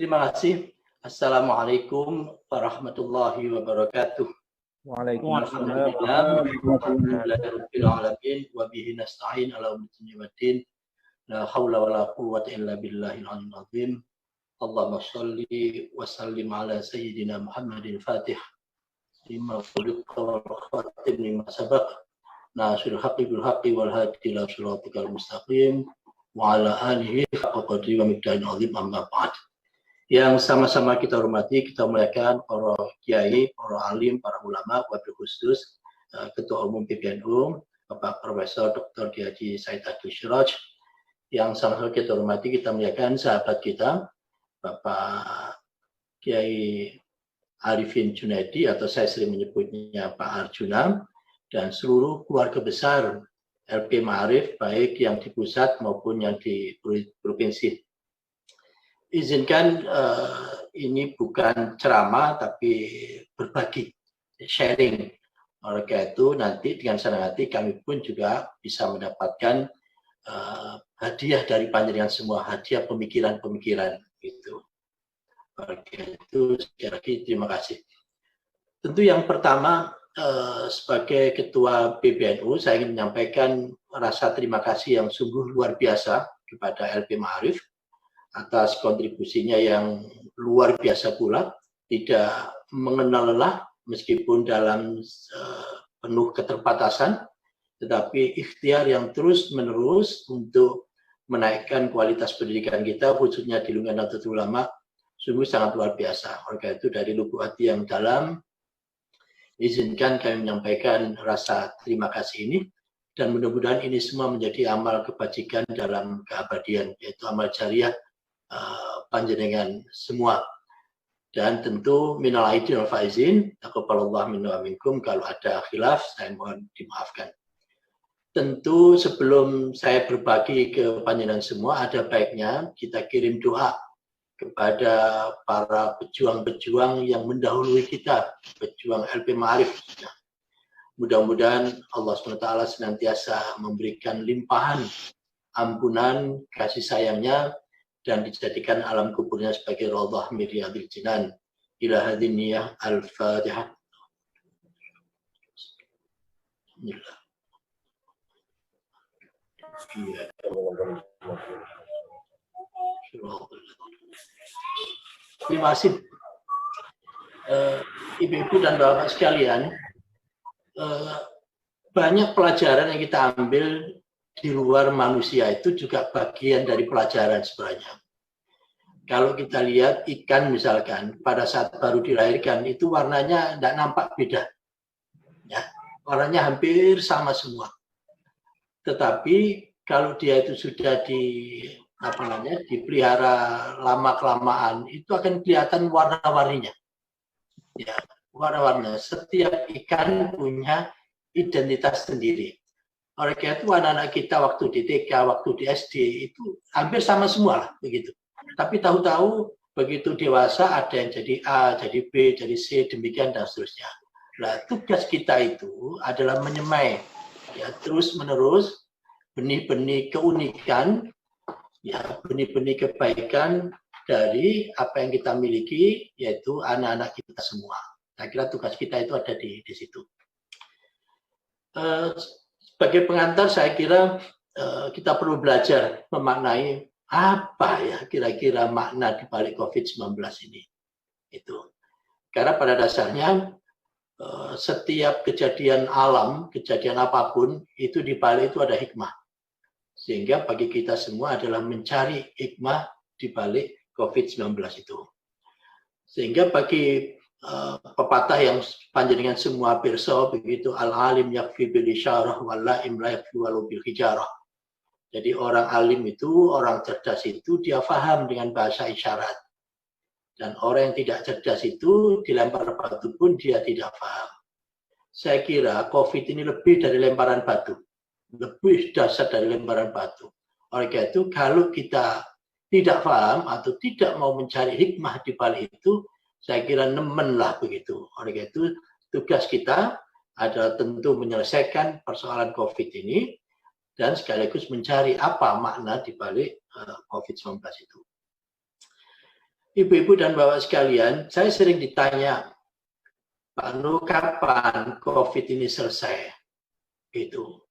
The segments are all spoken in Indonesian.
Terima kasih. Assalamualaikum warahmatullahi wabarakatuh. Waalaikumsalam. Alhamdulillahirabbil alamin wa bihi nasta'in ala umuri waddin. La haula wala quwwata illa billahil aliyyil azim. Allahumma shalli wa sallim ala sayyidina Muhammadil Fatih. Lima khuliqa wal khatim lima sabaq. Nasirul haqqi bil haqqi wal hadi ila siratikal mustaqim wa ala alihi haqqa qadri wa miqdaril azim, amma ba'd. Yang sama-sama kita hormati, kita muliakan para kiai, para alim, para ulama, wabil khusus Ketua Umum PBNU, Bapak Profesor Dr. Kiai Haji Said Agil Siraj. Yang sama-sama kita hormati, kita muliakan sahabat kita, Bapak Kiai Arifin Junaidi, atau saya sering menyebutnya Pak Arjuna, dan seluruh keluarga besar LP Ma'arif, baik yang di pusat maupun yang di provinsi. Izinkan ini bukan ceramah tapi berbagi, sharing. Oleh karena itu nanti dengan senang hati kami pun juga bisa mendapatkan hadiah dari panjenengan semua, hadiah pemikiran-pemikiran gitu. Oleh karena itu sekali lagi terima kasih. Tentu yang pertama sebagai Ketua PBNU saya ingin menyampaikan rasa terima kasih yang sungguh luar biasa kepada LP Ma'arif atas kontribusinya yang luar biasa pula, tidak mengenal lelah meskipun dalam penuh keterbatasan, tetapi ikhtiar yang terus-menerus untuk menaikkan kualitas pendidikan kita, khususnya di lingkungan Nahdlatul Ulama, sungguh sangat luar biasa. Oleh karena itu dari lubuk hati yang dalam, izinkan kami menyampaikan rasa terima kasih ini, dan mudah-mudahan ini semua menjadi amal kebajikan dalam keabadian, yaitu amal jariah panjenengan semua. Dan tentu minal aidin wal faizin, taqabbalallahu minna wa minkum, kalau ada khilaf saya mohon dimaafkan. Tentu sebelum saya berbagi ke panjenengan semua, ada baiknya kita kirim doa kepada para pejuang-pejuang yang mendahului kita, pejuang LP Ma'arif. Mudah-mudahan Allah SWT senantiasa memberikan limpahan ampunan, kasih sayangnya, dan dijadikan alam kuburnya sebagai raudhah min riyadil jinan. Ila hadhihi niyyah al-Fatihah. Bismillah. Terima kasih Ibu-ibu dan Bapak sekalian. Banyak pelajaran yang kita ambil di luar manusia itu juga bagian dari pelajaran sebenarnya. Kalau kita lihat ikan misalkan pada saat baru dilahirkan itu warnanya tidak nampak beda, ya, warnanya hampir sama semua. Tetapi kalau dia itu sudah dipelihara lama kelamaan itu akan kelihatan warna-warninya, ya, warna-warna. Setiap ikan punya identitas sendiri. Oleh karena itu anak-anak kita waktu di TK, waktu di SD itu hampir sama semua lah begitu. Tapi tahu-tahu begitu dewasa ada yang jadi A, jadi B, jadi C, demikian dan seterusnya. Nah, tugas kita itu adalah menyemai, ya, terus-menerus benih-benih keunikan, ya, benih-benih kebaikan dari apa yang kita miliki, yaitu anak-anak kita semua. Saya kira tugas kita itu ada di situ. Sebagai pengantar, saya kira kita perlu belajar memaknai apa ya kira-kira makna di balik COVID-19 ini. Itu. Karena pada dasarnya setiap kejadian alam, kejadian apapun, itu di balik itu ada hikmah. Sehingga bagi kita semua adalah mencari hikmah di balik COVID-19 itu. Sehingga bagi pepatah yang panjenengan semua pirsa begitu, al-alim yakfi bil isyarah wal laim la yakfi walau bil hijarah. Jadi orang alim itu, orang cerdas itu dia faham dengan bahasa isyarat. Dan orang yang tidak cerdas itu dilempar batu pun dia tidak faham. Saya kira COVID ini lebih dari lemparan batu. Lebih dahsyat dari lemparan batu. Oleh karena itu kalau kita tidak faham atau tidak mau mencari hikmah di balik itu, saya kira nemen lah begitu. Oleh karena itu tugas kita adalah tentu menyelesaikan persoalan COVID ini dan sekaligus mencari apa makna di balik COVID-19 itu. Ibu-ibu dan bapak sekalian, saya sering ditanya, Pak Nur, kapan COVID ini selesai? Itu.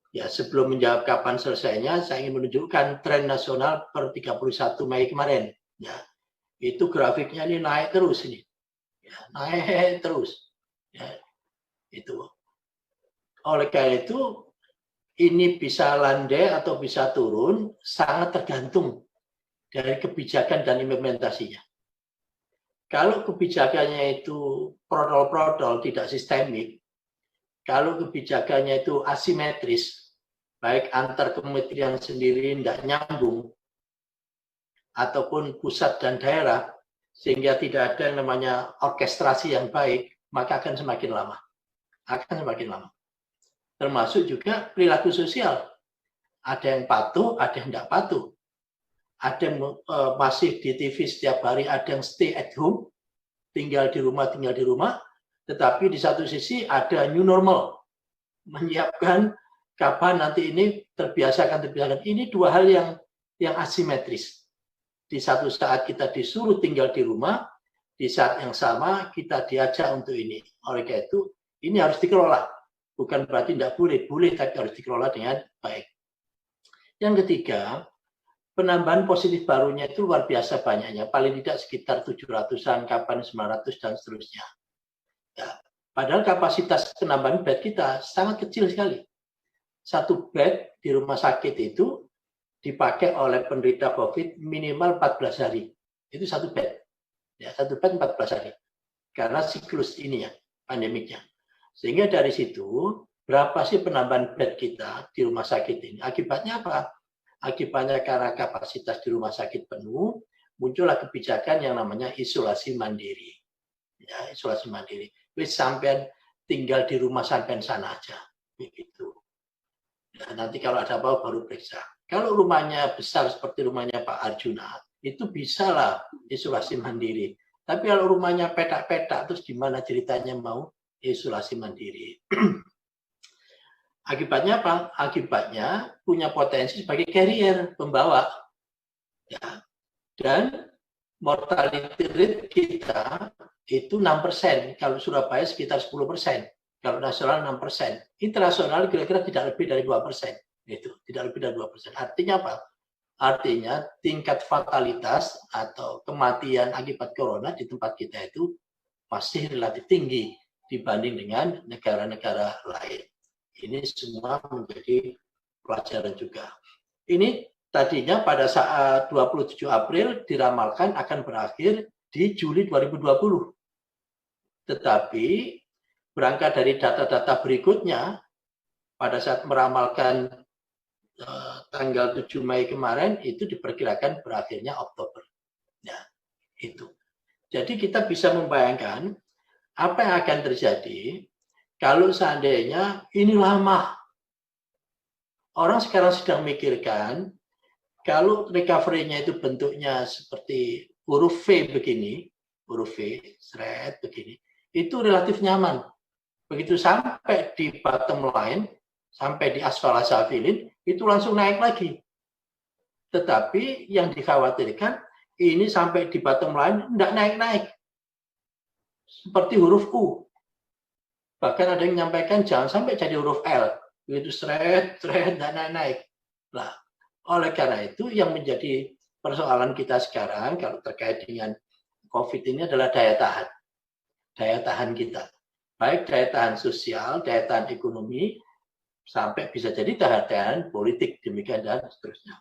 Ya, sebelum menjawab kapan selesainya, saya ingin menunjukkan tren nasional per 31 Mei kemarin. Ya, itu grafiknya ini naik terus ini. Ya, naik terus. Ya, itu. Oleh karena itu, ini bisa landai atau bisa turun sangat tergantung dari kebijakan dan implementasinya. Kalau kebijakannya itu protol-protol, tidak sistemik, kalau kebijakannya itu asimetris, baik antar kementerian sendiri tidak nyambung, ataupun pusat dan daerah, sehingga tidak ada yang namanya orkestrasi yang baik, maka akan semakin lama. Akan semakin lama. Termasuk juga perilaku sosial. Ada yang patuh, ada yang tidak patuh. Ada yang masih di TV setiap hari, ada yang stay at home, tinggal di rumah, tetapi di satu sisi ada new normal, menyiapkan kapan nanti ini terbiasakan. Ini dua hal yang asimetris. Di satu saat kita disuruh tinggal di rumah, di saat yang sama kita diajak untuk ini. Oleh karena itu, ini harus dikelola. Bukan berarti tidak boleh, tapi harus dikelola dengan baik. Yang ketiga, penambahan positif barunya itu luar biasa banyaknya, paling tidak sekitar 700-an, kapan 900 dan seterusnya. Ya, padahal kapasitas penambahan bed kita sangat kecil sekali. Satu bed di rumah sakit itu dipakai oleh penderita COVID minimal 14 hari. Itu satu bed. Ya, satu bed 14 hari. Karena siklus ini ya, pandemiknya. Sehingga dari situ, berapa sih penambahan bed kita di rumah sakit ini? Akibatnya apa? Akibatnya karena kapasitas di rumah sakit penuh, muncullah kebijakan yang namanya isolasi mandiri. Ya, isolasi mandiri. Wis sampean tinggal di rumah sampean sana aja. Begitu. Ya, nanti kalau ada apa baru periksa. Kalau rumahnya besar seperti rumahnya Pak Arjuna, itu bisa lah isolasi mandiri. Tapi kalau rumahnya petak-petak, terus gimana ceritanya mau isolasi mandiri? Akibatnya apa? Akibatnya punya potensi sebagai carrier, pembawa. Ya. Dan mortality rate kita itu 6%. Kalau Surabaya sekitar 10%. Kalau nasional 6%. Internasional kira-kira tidak lebih dari 2%. Itu, tidak lebih dari 2%. Artinya apa? Artinya tingkat fatalitas atau kematian akibat corona di tempat kita itu masih relatif tinggi dibanding dengan negara-negara lain. Ini semua menjadi pelajaran juga. Ini tadinya pada saat 27 April diramalkan akan berakhir di Juli 2020. Tetapi berangkat dari data-data berikutnya, pada saat meramalkan tanggal 7 Mei kemarin, itu diperkirakan berakhirnya Oktober. Ya, itu. Jadi kita bisa membayangkan apa yang akan terjadi kalau seandainya ini lama. Orang sekarang sedang memikirkan, kalau recovery-nya itu bentuknya seperti huruf V begini, huruf V, seret begini, itu relatif nyaman. Begitu sampai di bottom line, sampai di asfal asafilin, itu langsung naik lagi. Tetapi yang dikhawatirkan, ini sampai di bottom line, tidak naik-naik. Seperti huruf U. Bahkan ada yang menyampaikan, jangan sampai jadi huruf L. Begitu seret, dan naik. Nah, oleh karena itu yang menjadi persoalan kita sekarang kalau terkait dengan COVID ini adalah daya tahan. Daya tahan kita. Baik daya tahan sosial, daya tahan ekonomi, sampai bisa jadi daya tahan politik, demikian dan seterusnya.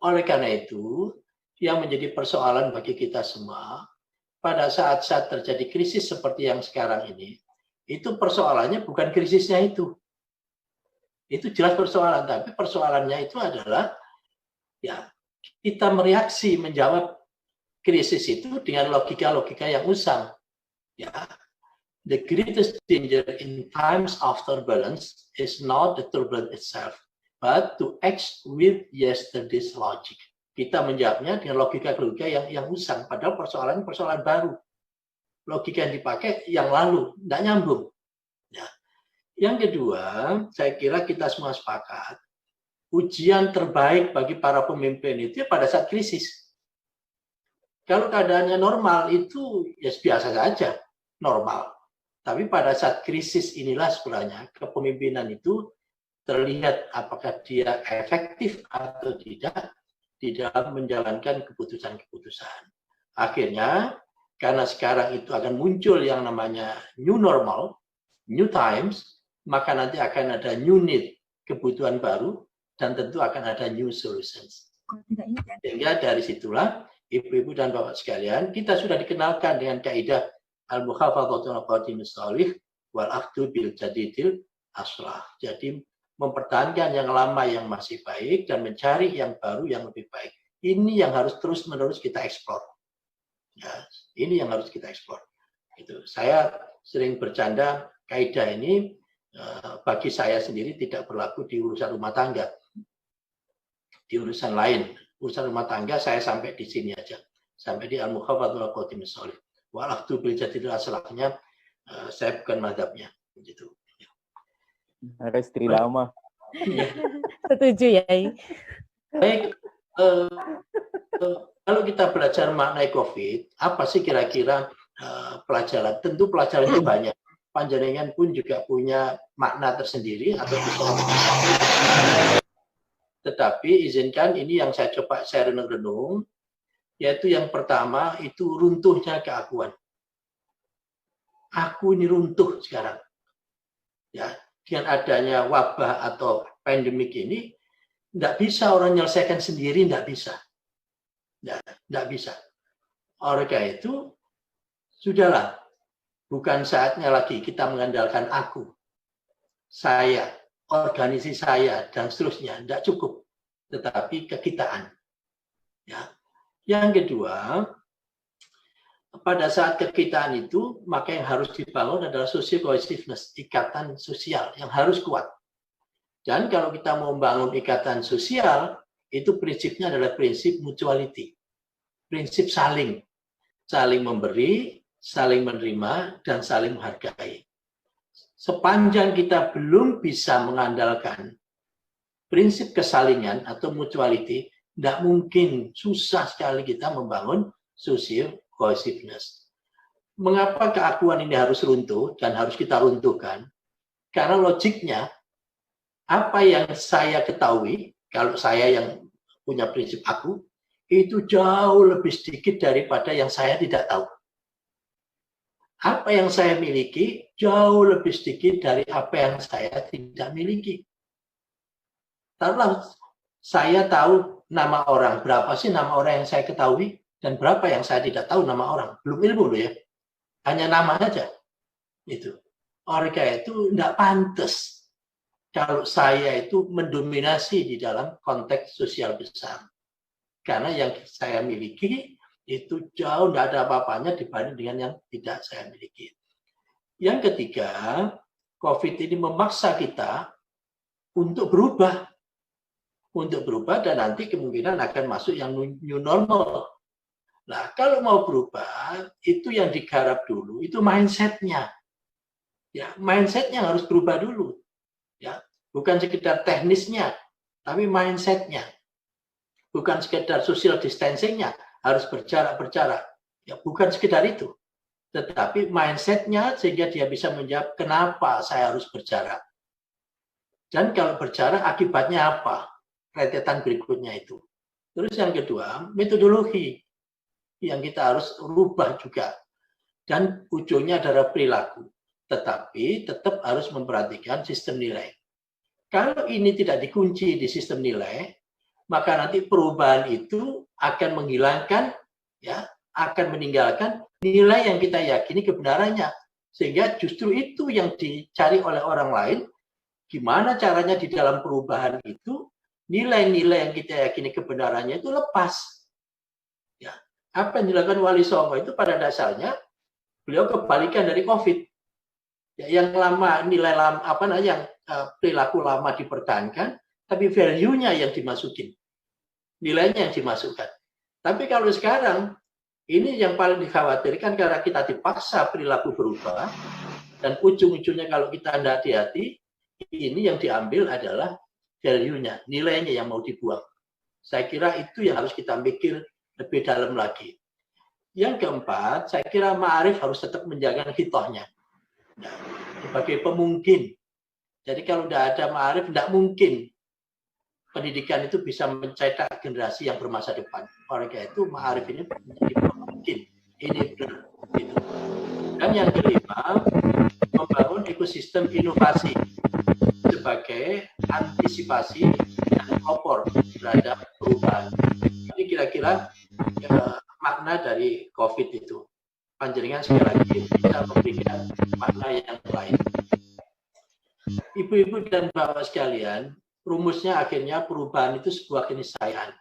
Oleh karena itu, yang menjadi persoalan bagi kita semua, pada saat-saat terjadi krisis seperti yang sekarang ini, itu persoalannya bukan krisisnya itu. Itu jelas persoalan, tapi persoalannya itu adalah ya kita mereaksi menjawab krisis itu dengan logika-logika yang usang. Ya, the greatest danger in times of turbulence is not the turbulence itself, but to act with yesterday's logic. Kita menjawabnya dengan logika-logika yang usang, padahal persoalan baru. Logika yang dipakai yang lalu, tidak nyambung. Ya. Yang kedua, saya kira kita semua sepakat, ujian terbaik bagi para pemimpin itu pada saat krisis. Kalau keadaannya normal itu ya biasa saja, normal. Tapi pada saat krisis inilah sebenarnya kepemimpinan itu terlihat apakah dia efektif atau tidak di dalam menjalankan keputusan-keputusan. Akhirnya, karena sekarang itu akan muncul yang namanya new normal, new times, maka nanti akan ada new need, kebutuhan baru, dan tentu akan ada new solutions. Sehingga dari situlah, ibu-ibu dan bapak sekalian, kita sudah dikenalkan dengan kaidah al-mukhafadhatu al-qadimus shalih wal akhdhu bil jadidil aslah. Jadi mempertahankan yang lama yang masih baik dan mencari yang baru yang lebih baik. Ini yang harus terus-menerus kita eksplor. Ya, ini yang harus kita eksplor. Itu. Saya sering bercanda kaidah ini bagi saya sendiri tidak berlaku di urusan rumah tangga. Di urusan lain, urusan rumah tangga saya sampai di sini aja. Sampai di al-mukhafadhatu al-qadimus shalih. Wal akhdhu bil jadidil aslahnya saya bukan mazhabnya gitu. Ada istri lama. Setuju ya. Baik, kalau kita belajar makna COVID, apa sih kira-kira pelajaran? Tentu pelajaran itu banyak. Panjenengan pun juga punya makna tersendiri atau bisa. Tetapi izinkan ini yang saya coba saya renung-renung, yaitu yang pertama itu runtuhnya keakuan. Aku ini runtuh sekarang. Ya, dengan adanya wabah atau pandemik ini, tidak bisa orang menyelesaikan sendiri, tidak bisa. Tidak bisa. Oleh karena itu, sudahlah, bukan saatnya lagi kita mengandalkan aku, saya, organisasi saya, dan seterusnya. Tidak cukup. Tetapi kekitaan. Ya. Yang kedua, pada saat kekitaan itu, maka yang harus dibangun adalah social cohesiveness, ikatan sosial yang harus kuat. Dan kalau kita mau membangun ikatan sosial, itu prinsipnya adalah prinsip mutuality. Prinsip saling memberi, saling menerima, dan saling menghargai. Sepanjang kita belum bisa mengandalkan prinsip kesalingan atau mutuality, tidak mungkin, susah sekali kita membangun social cohesiveness. Mengapa keakuan ini harus runtuh dan harus kita runtuhkan? Karena logiknya, apa yang saya ketahui, kalau saya yang punya prinsip aku, itu jauh lebih sedikit daripada yang saya tidak tahu. Apa yang saya miliki jauh lebih sedikit dari apa yang saya tidak miliki. Taruhlah saya tahu nama orang, berapa sih nama orang yang saya ketahui, dan berapa yang saya tidak tahu nama orang. Belum ilmu loh ya, hanya nama saja. Itu. Oleh karena itu tidak pantas kalau saya itu mendominasi di dalam konteks sosial besar. Karena yang saya miliki itu jauh tidak ada apa-apanya dibanding dengan yang tidak saya miliki. Yang ketiga, COVID ini memaksa kita untuk berubah. Untuk berubah dan nanti kemungkinan akan masuk yang new normal. Nah, kalau mau berubah, itu yang digarap dulu, itu mindset-nya. Ya, mindset-nya harus berubah dulu. Ya, bukan sekedar teknisnya, tapi mindset-nya. Bukan sekedar social distancing-nya, harus berjarak. Ya, bukan sekedar itu. Tetapi mindset-nya sehingga dia bisa menjawab kenapa saya harus berjarak. Dan kalau berjarak akibatnya apa? Rentetan berikutnya itu. Terus yang kedua, metodologi yang kita harus rubah juga. Dan ujungnya adalah perilaku. Tetapi tetap harus memperhatikan sistem nilai. Kalau ini tidak dikunci di sistem nilai, maka nanti perubahan itu akan menghilangkan, ya, akan meninggalkan nilai yang kita yakini kebenarannya. Sehingga justru itu yang dicari oleh orang lain, gimana caranya di dalam perubahan itu, nilai-nilai yang kita yakini kebenarannya itu lepas. Ya. Apa yang dilakukan Wali Songo itu pada dasarnya beliau kebalikan dari COVID. Ya, yang lama, nilai lama, yang perilaku lama dipertahankan, tapi value-nya yang dimasukin. Nilainya yang dimasukkan. Tapi kalau sekarang, ini yang paling dikhawatirkan karena kita dipaksa perilaku berubah, dan ujung-ujungnya kalau kita tidak hati-hati, ini yang diambil adalah value-nya, nilainya yang mau dibuang. Saya kira itu yang harus kita mikir lebih dalam lagi. Yang keempat, saya kira ma'arif harus tetap menjaga hitohnya. Nah, sebagai pemungkin. Jadi kalau tidak ada ma'arif, tidak mungkin pendidikan itu bisa mencetak generasi yang bermasa depan. Oleh karena itu, ma'arif ini menjadi pemungkin. Ini benar. Gitu. Dan yang kelima, membangun ekosistem inovasi sebagai antisipasi dan opor terhadap perubahan. Ini kira-kira makna dari COVID itu. Panjenengan sekali lagi bisa memberikan makna yang lain. Ibu-ibu dan bapak sekalian, rumusnya akhirnya perubahan itu sebuah keniscayaan.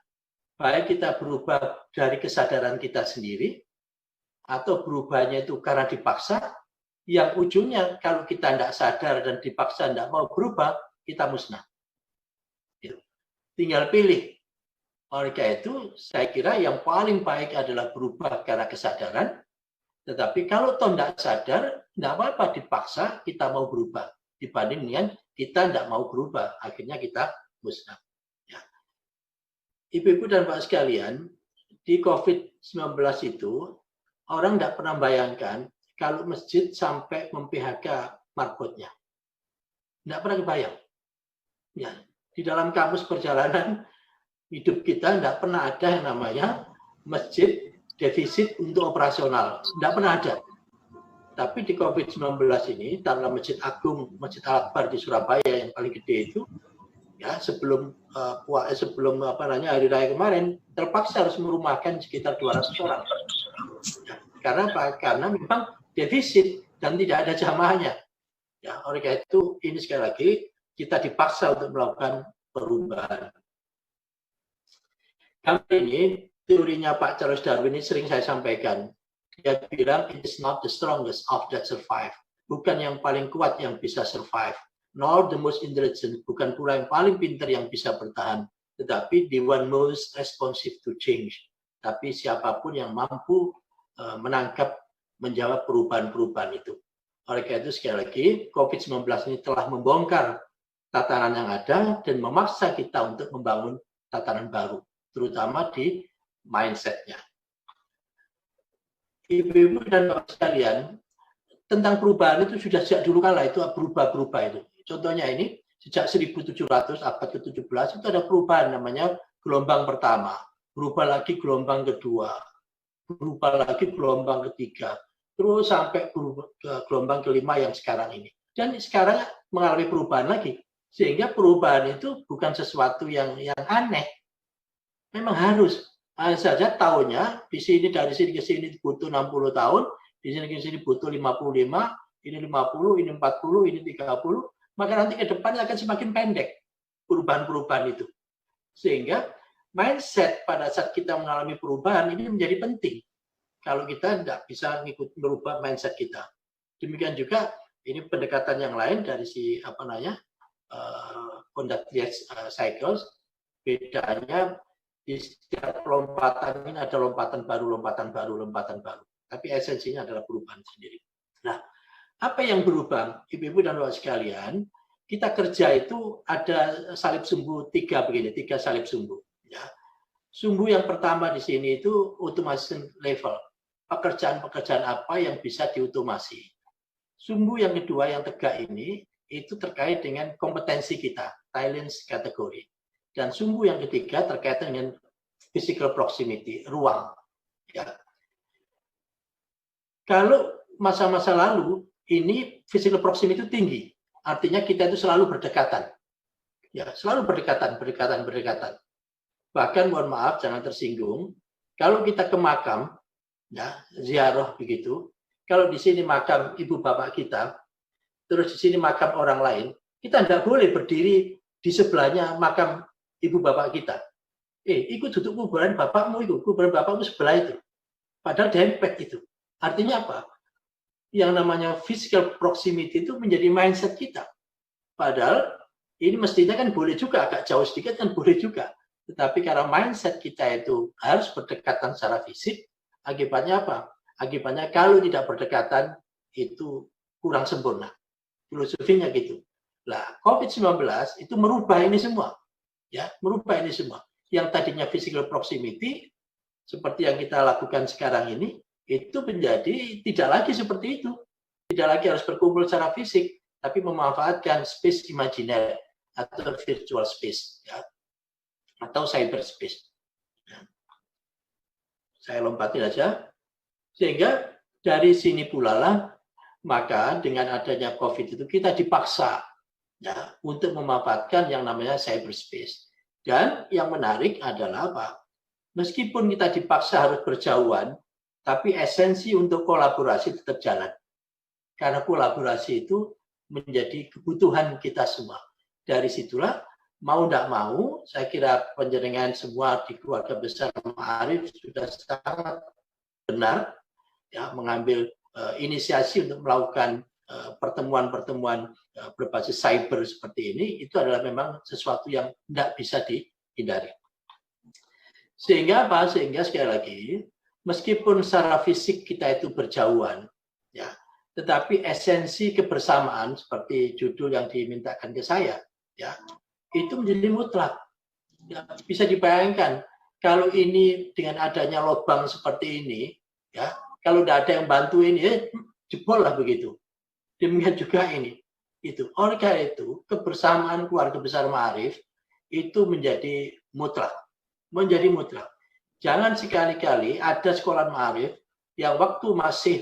Baik kita berubah dari kesadaran kita sendiri, atau berubahnya itu karena dipaksa, yang ujungnya kalau kita tidak sadar dan dipaksa tidak mau berubah, kita musnah. Tinggal pilih. Oleh karena itu, saya kira yang paling baik adalah berubah karena kesadaran, tetapi kalau toh tidak sadar, tidak apa-apa dipaksa kita mau berubah. Dibanding dengan kita tidak mau berubah, akhirnya kita musnah. Ya. Ibu-ibu dan Pak sekalian, di COVID-19 itu, orang tidak pernah bayangkan kalau masjid sampai mem-PHK marbotnya. Tidak pernah kebayang. Ya, di dalam kamus perjalanan hidup kita tidak pernah ada yang namanya masjid defisit untuk operasional. Tidak pernah ada. Tapi di COVID-19 ini, karena Masjid Agung, Masjid Al-Akbar di Surabaya yang paling gede itu, ya sebelum hari raya kemarin, terpaksa harus merumahkan sekitar 200 orang. Ya, karena apa? Karena memang defisit dan tidak ada jamaahnya. Ya, oleh karena itu, ini sekali lagi kita dipaksa untuk melakukan perubahan. Kali ini teorinya Pak Charles Darwin ini sering saya sampaikan. Dia bilang it is not the strongest of that survive. Bukan yang paling kuat yang bisa survive. Nor the most intelligent. Bukan pula yang paling pintar yang bisa bertahan. Tetapi the one most responsive to change. Tapi siapapun yang mampu menangkap, menjawab perubahan-perubahan itu. Oleh karena itu sekali lagi, COVID-19 ini telah membongkar tatanan yang ada dan memaksa kita untuk membangun tatanan baru. Terutama di mindset-nya. Ibu-ibu dan bapak sekalian, tentang perubahan itu sudah sejak dulu kala itu berubah-berubah itu. Contohnya ini, sejak 1700 abad ke-17 itu ada perubahan namanya gelombang pertama, berubah lagi gelombang kedua, berubah lagi gelombang ketiga, terus sampai ke gelombang kelima yang sekarang ini. Dan sekarang mengalami perubahan lagi, sehingga perubahan itu bukan sesuatu yang aneh, memang harus. Saja tahunnya di sini dari sini ke sini butuh 60 tahun, di sini ke sini butuh 55, ini 50, ini 40, ini 30, maka nanti ke depannya akan semakin pendek perubahan-perubahan itu. Sehingga mindset pada saat kita mengalami perubahan ini menjadi penting. Kalau kita tidak bisa merubah mindset kita. Demikian juga ini pendekatan yang lain dari si conduct cycles, bedanya di setiap lompatan ini ada lompatan baru. Tapi esensinya adalah perubahan sendiri. Nah, apa yang berubah? Ibu-ibu dan bapak sekalian, kita kerja itu ada salib sumbu tiga salib sumbu. Ya. Sumbu yang pertama di sini itu automation level. Pekerjaan-pekerjaan apa yang bisa diotomasi. Sumbu yang kedua yang tegak ini, itu terkait dengan kompetensi kita, talents kategori. Dan sumbu yang ketiga terkait dengan physical proximity, ruang. Ya. Kalau masa-masa lalu, ini physical proximity itu tinggi. Artinya kita itu selalu berdekatan. Ya, selalu berdekatan. Bahkan mohon maaf, jangan tersinggung. Kalau kita ke makam, ya, ziarah begitu. Kalau di sini makam ibu bapak kita, terus di sini makam orang lain, kita tidak boleh berdiri di sebelahnya makam ibu bapak kita. Ikut duduk kuburan bapakmu itu, kuburan bapakmu sebelah itu. Padahal dempet itu. Artinya apa? Yang namanya physical proximity itu menjadi mindset kita. Padahal ini mestinya kan boleh juga, agak jauh sedikit kan boleh juga. Tetapi karena mindset kita itu harus berdekatan secara fisik, akibatnya apa? Akibatnya kalau tidak berdekatan itu kurang sempurna. Filosofinya gitu. Nah, COVID-19 itu merubah ini semua. Ya, merubah ini semua. Yang tadinya physical proximity seperti yang kita lakukan sekarang ini itu menjadi tidak lagi seperti itu. Tidak lagi harus berkumpul secara fisik, tapi memanfaatkan space imajiner atau virtual space, ya, atau cyberspace. Ya. Saya lompatin aja. Sehingga dari sini pula lah, maka dengan adanya COVID itu kita dipaksa ya, untuk memanfaatkan yang namanya cyberspace. Dan yang menarik adalah apa? Meskipun kita dipaksa harus berjauhan, tapi esensi untuk kolaborasi tetap jalan. Karena kolaborasi itu menjadi kebutuhan kita semua. Dari situlah, mau tidak mau, saya kira penjaringan semua di keluarga besar Ma'arif sudah sangat benar ya, mengambil inisiasi untuk melakukan pertemuan-pertemuan berbasis cyber seperti ini. Itu adalah memang sesuatu yang tidak bisa dihindari. Sehingga apa? Sehingga sekali lagi, meskipun secara fisik kita itu berjauhan, ya, tetapi esensi kebersamaan seperti judul yang dimintakan ke saya, ya, itu menjadi mutlak. Ya, bisa dibayangkan kalau ini dengan adanya lubang seperti ini, ya, kalau tidak ada yang bantu ini, ya, jebol lah begitu. Demikian juga ini. Itu. Oleh karena itu, kebersamaan keluarga besar Ma'arif itu menjadi mutlak. Menjadi mutlak. Jangan sekali-kali ada sekolah Ma'arif yang waktu masih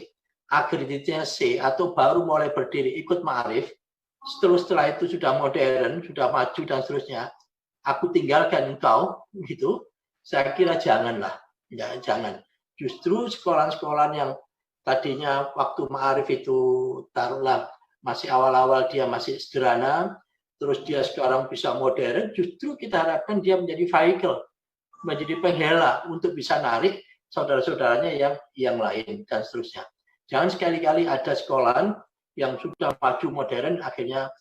akreditasinya C atau baru mulai berdiri ikut Ma'arif, setelah itu sudah modern, sudah maju dan seterusnya, aku tinggalkan engkau, gitu. Saya kira janganlah, ya, jangan. Justru sekolah-sekolah yang tadinya waktu Ma'arif itu taruhlah masih awal-awal dia masih sederhana, terus dia sekarang bisa modern, justru kita harapkan dia menjadi vehicle, menjadi penghela untuk bisa narik saudara-saudaranya yang lain dan seterusnya. Jangan sekali-kali ada sekolah yang sudah maju modern akhirnya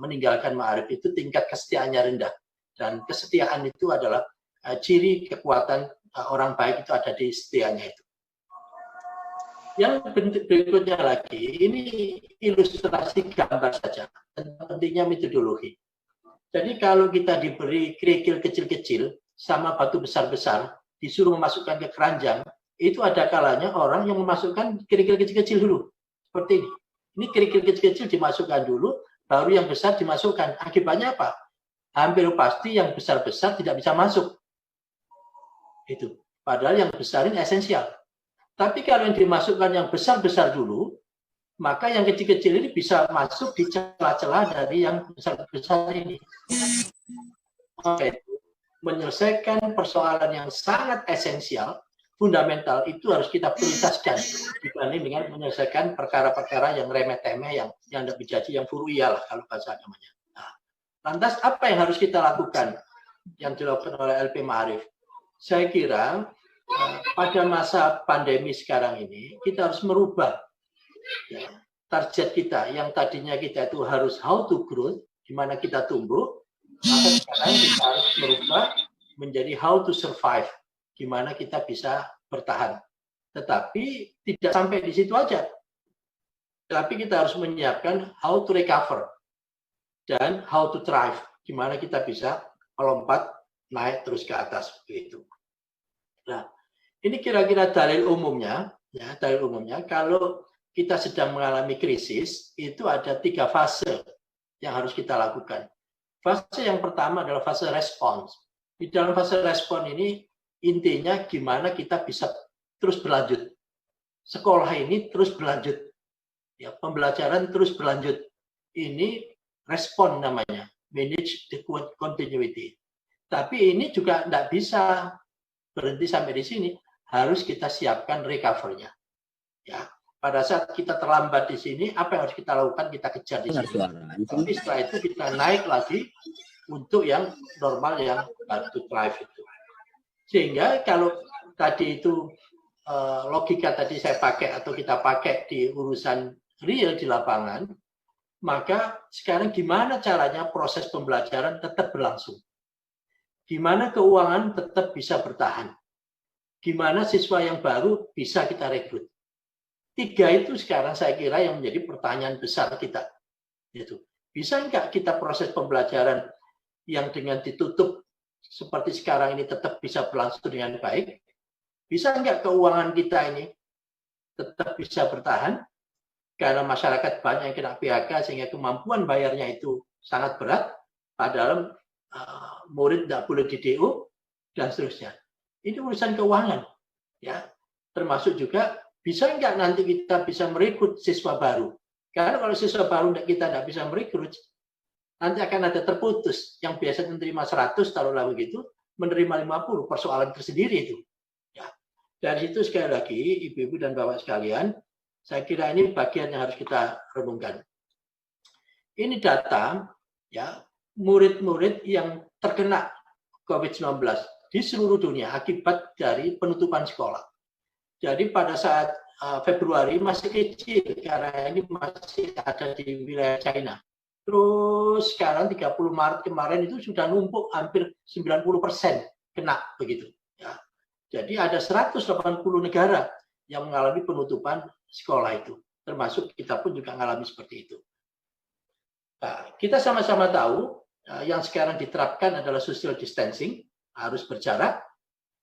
meninggalkan Ma'arif. Itu tingkat kesetiaannya rendah, dan kesetiaan itu adalah ciri kekuatan orang baik itu ada di setianya itu. Yang berikutnya lagi, ini ilustrasi gambar saja tentang pentingnya metodologi. Jadi kalau kita diberi kerikil kecil-kecil sama batu besar-besar, disuruh memasukkan ke keranjang, itu ada kalanya orang yang memasukkan kerikil kecil-kecil dulu. Seperti ini. Ini kerikil kecil-kecil dimasukkan dulu, baru yang besar dimasukkan. Akibatnya apa? Hampir pasti yang besar-besar tidak bisa masuk. Itu. Padahal yang besar ini esensial. Tapi kalau yang dimasukkan yang besar-besar dulu, maka yang kecil-kecil ini bisa masuk di celah-celah dari yang besar-besar ini. Oke. Menyelesaikan persoalan yang sangat esensial, fundamental, itu harus kita prioritaskan dibanding dengan menyelesaikan perkara-perkara yang remeh-temeh, yang tidak berjanji, yang furu'iyah lah kalau bahasa agamanya. Nah, lantas apa yang harus kita lakukan yang dilakukan oleh LP Ma'arif? Saya kira pada masa pandemi sekarang ini kita harus merubah ya, target kita yang tadinya kita itu harus how to grow, gimana kita tumbuh, maka sekarang kita harus merubah menjadi how to survive, gimana kita bisa bertahan. Tetapi tidak sampai di situ aja. Tapi kita harus menyiapkan how to recover dan how to thrive, gimana kita bisa melompat naik terus ke atas begitu. Nah, ini kira-kira dalil umumnya, ya, dalil umumnya kalau kita sedang mengalami krisis itu ada 3 fase yang harus kita lakukan. Fase yang pertama adalah fase respons. Di dalam fase respon ini intinya gimana kita bisa terus berlanjut. Sekolah ini terus berlanjut. Ya, pembelajaran terus berlanjut. Ini respon namanya, manage the continuity. Tapi ini juga tidak bisa berhenti sampai di sini. Harus kita siapkan recover-nya. Ya, pada saat kita terlambat di sini, apa yang harus kita lakukan? Kita kejar di sini. Tapi setelah itu kita naik lagi untuk yang normal, yang to thrive itu. Sehingga kalau tadi itu logika tadi saya pakai atau kita pakai di urusan real di lapangan, maka sekarang gimana caranya proses pembelajaran tetap berlangsung? Gimana keuangan tetap bisa bertahan? Gimana siswa yang baru bisa kita rekrut? 3 itu sekarang saya kira yang menjadi pertanyaan besar kita. Itu. Bisa enggak kita proses pembelajaran yang dengan ditutup seperti sekarang ini tetap bisa berlangsung dengan baik? Bisa enggak keuangan kita ini tetap bisa bertahan karena masyarakat banyak yang kena PHK sehingga kemampuan bayarnya itu sangat berat, padahal murid tidak boleh di DO dan seterusnya. Ini urusan keuangan, ya. Termasuk juga bisa nggak nanti kita bisa merekrut siswa baru? Karena kalau siswa baru kita tidak bisa merekrut, nanti akan ada terputus. Yang biasa menerima 100, taruhlah begitu, menerima 50, persoalan tersendiri itu. Ya. Dari situ sekali lagi, ibu-ibu dan bapak sekalian, saya kira ini bagian yang harus kita renungkan. Ini data, ya, murid-murid yang terkena COVID-19 di seluruh dunia akibat dari penutupan sekolah. Jadi pada saat Februari masih kecil karena ini masih ada di wilayah China. Terus sekarang 30 Maret kemarin itu sudah numpuk hampir 90% kena begitu. Ya. Jadi ada 180 negara yang mengalami penutupan sekolah itu. Termasuk kita pun juga mengalami seperti itu. Nah, kita sama-sama tahu yang sekarang diterapkan adalah social distancing, harus berjarak.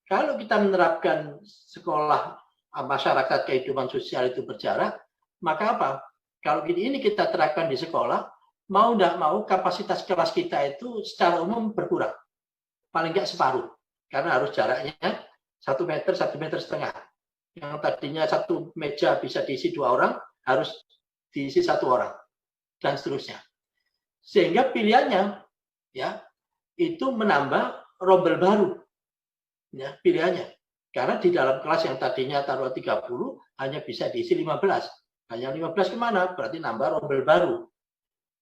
Kalau kita menerapkan sekolah masyarakat kehidupan sosial itu berjarak, maka apa? Kalau ini kita terapkan di sekolah, mau tidak mau kapasitas kelas kita itu secara umum berkurang. Paling nggak separuh. Karena harus jaraknya 1 meter, 1,5 meter. Yang tadinya 1 meja bisa diisi 2 orang, harus diisi 1 orang. Dan seterusnya. Sehingga pilihannya, ya, itu menambah rombel baru. Ya, pilihannya. Karena di dalam kelas yang tadinya taruh 30, hanya bisa diisi 15. Hanya 15 kemana? Berarti nambah rombel baru.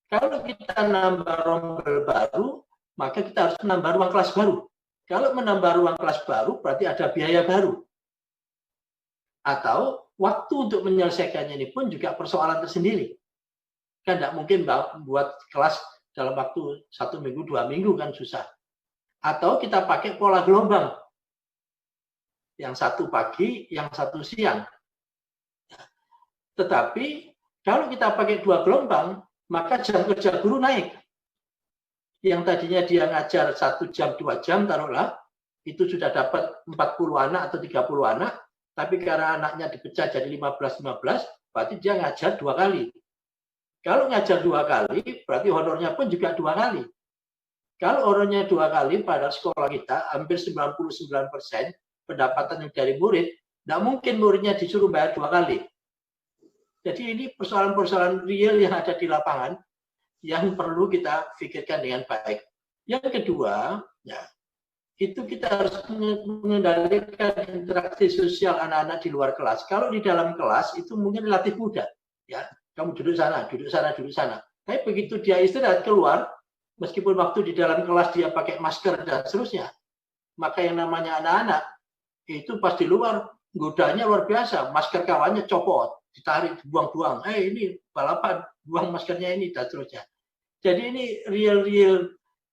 Kalau kita nambah rombel baru, maka kita harus menambah ruang kelas baru. Kalau menambah ruang kelas baru, berarti ada biaya baru. Atau waktu untuk menyelesaikannya ini pun juga persoalan tersendiri. Kan tidak mungkin buat kelas dalam waktu 1 minggu, 2 minggu kan susah. Atau kita pakai pola gelombang. Yang satu pagi, yang satu siang. Tetapi kalau kita pakai 2 gelombang, maka jam kerja guru naik. Yang tadinya dia ngajar 1 jam, 2 jam, taruhlah, itu sudah dapat 40 anak atau 30 anak, tapi karena anaknya dipecah jadi 15-15, berarti dia ngajar 2 kali. Kalau ngajar 2 kali, berarti honornya pun juga 2 kali. Kalau honornya 2 kali, pada sekolah kita, hampir 99% pendapatan dari murid, tidak mungkin muridnya disuruh bayar 2 kali. Jadi ini persoalan-persoalan real yang ada di lapangan yang perlu kita pikirkan dengan baik. Yang kedua, ya, itu kita harus mengendalikan interaksi sosial anak-anak di luar kelas. Kalau di dalam kelas itu mungkin relatif mudah, ya, kamu duduk sana, duduk sana, duduk sana. Tapi begitu dia istirahat keluar, meskipun waktu di dalam kelas dia pakai masker dan seterusnya, maka yang namanya anak-anak itu pas di luar godanya luar biasa, masker kawannya copot, ditarik, dibuang-buang. Ini balapan, buang maskernya ini dan seterusnya. Jadi ini real